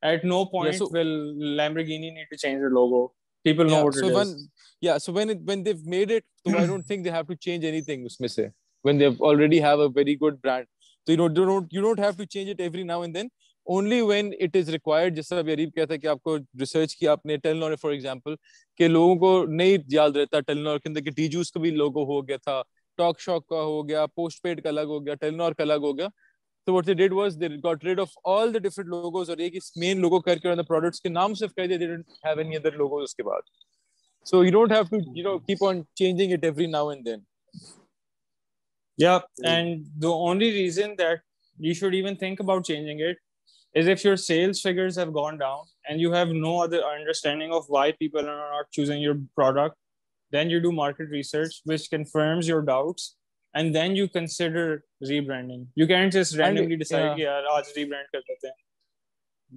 At no point will Lamborghini need to change their logo. People know what it is. So when they've made it, so I don't think they have to change anything उसमें से. When they already have a very good brand, so you don't have to change it every now and then. Only when it is required. जैसा अभी अरीब कहता है कि आपको research किया आपने टेलीनॉर फॉर एग्जांपल, कि लोगों को नहीं याद रहता टेलीनॉर के अंदर कि टीजूस का भी लोगो हो गया था, टॉक शॉक का हो गया, पोस्टपेड का अलग हो गया, टेलीनॉर का अलग हो गया. So what they did was they got rid of all the different logos और एक main logo करके और the products के नाम सिर्फ कह दिए, they didn't have any other logos उसके बाद. So you don't have to keep on changing it every now and then. Yeah, and the only reason that you should even think about changing it is if your sales figures have gone down and you have no other understanding of why people are not choosing your product, then you do market research which confirms your doubts and then you consider rebranding. You can't just randomly decide कि यार आज rebrand कर देते हैं.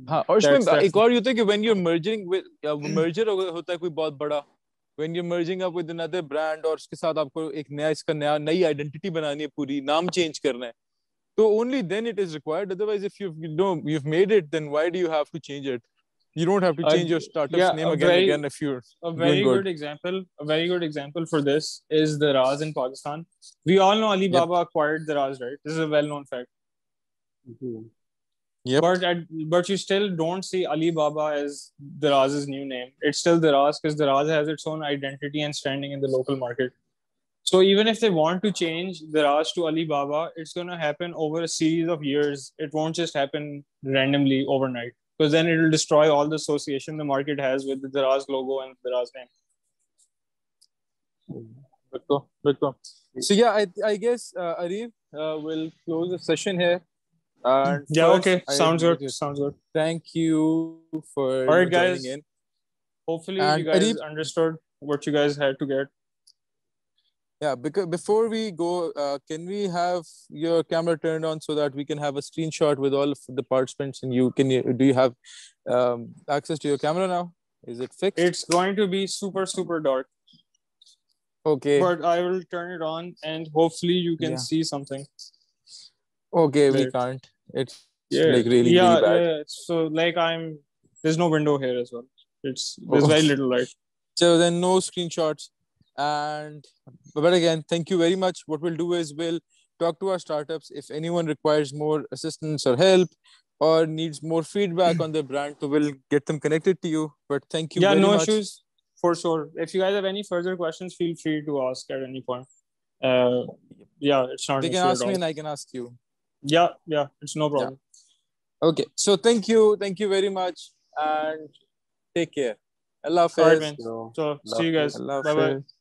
हाँ, और इसमें एक और ये होता है कि when you're merging with merger होता है कोई बहुत बड़ा, when you're merging up with another brand और उसके साथ आपको एक नई identity बनानी है, पूरी नाम change करना है, so only then it is required. Otherwise, if you've made it, then why do you have to change it? You don't have to change your startup's name again if you're a very good example for this is the Raz in Pakistan. We all know Alibaba acquired the Raz, right? This is a well-known fact. But you still don't see Alibaba as the Raz's new name. It's still the Raz because the Raz has its own identity and standing in the local market. So even if they want to change the Raz to Alibaba, it's going to happen over a series of years. It won't just happen randomly overnight, because then it will destroy all the association the market has with the Raz logo and the Raz name. So yeah, I guess Areeb, we'll close the session here. Okay. Sounds good. Thank you for all right, joining guys. in. Hopefully you guys understood what you guys had to get. Yeah, because before we go, can we have your camera turned on so that we can have a screenshot with all of the participants? And do you have access to your camera now? Is it fixed? It's going to be super, super dark. Okay. But I will turn it on and hopefully you can see something. Okay, we can't. It's like really bad. So like there's no window here as well. There's very little light. So then no screenshots. But again, thank you very much. What we'll do is we'll talk to our startups. If anyone requires more assistance or help or needs more feedback on their brand, so we'll get them connected to you. But thank you very no much. issues, for sure. If you guys have any further questions, feel free to ask at any point. It's not They an can issue ask at me all. and I can ask you. Yeah, it's no problem. Okay, so thank you very much, and take care. Allah All right, Hafiz. man. So see you guys. Allah Bye bye. Hafiz.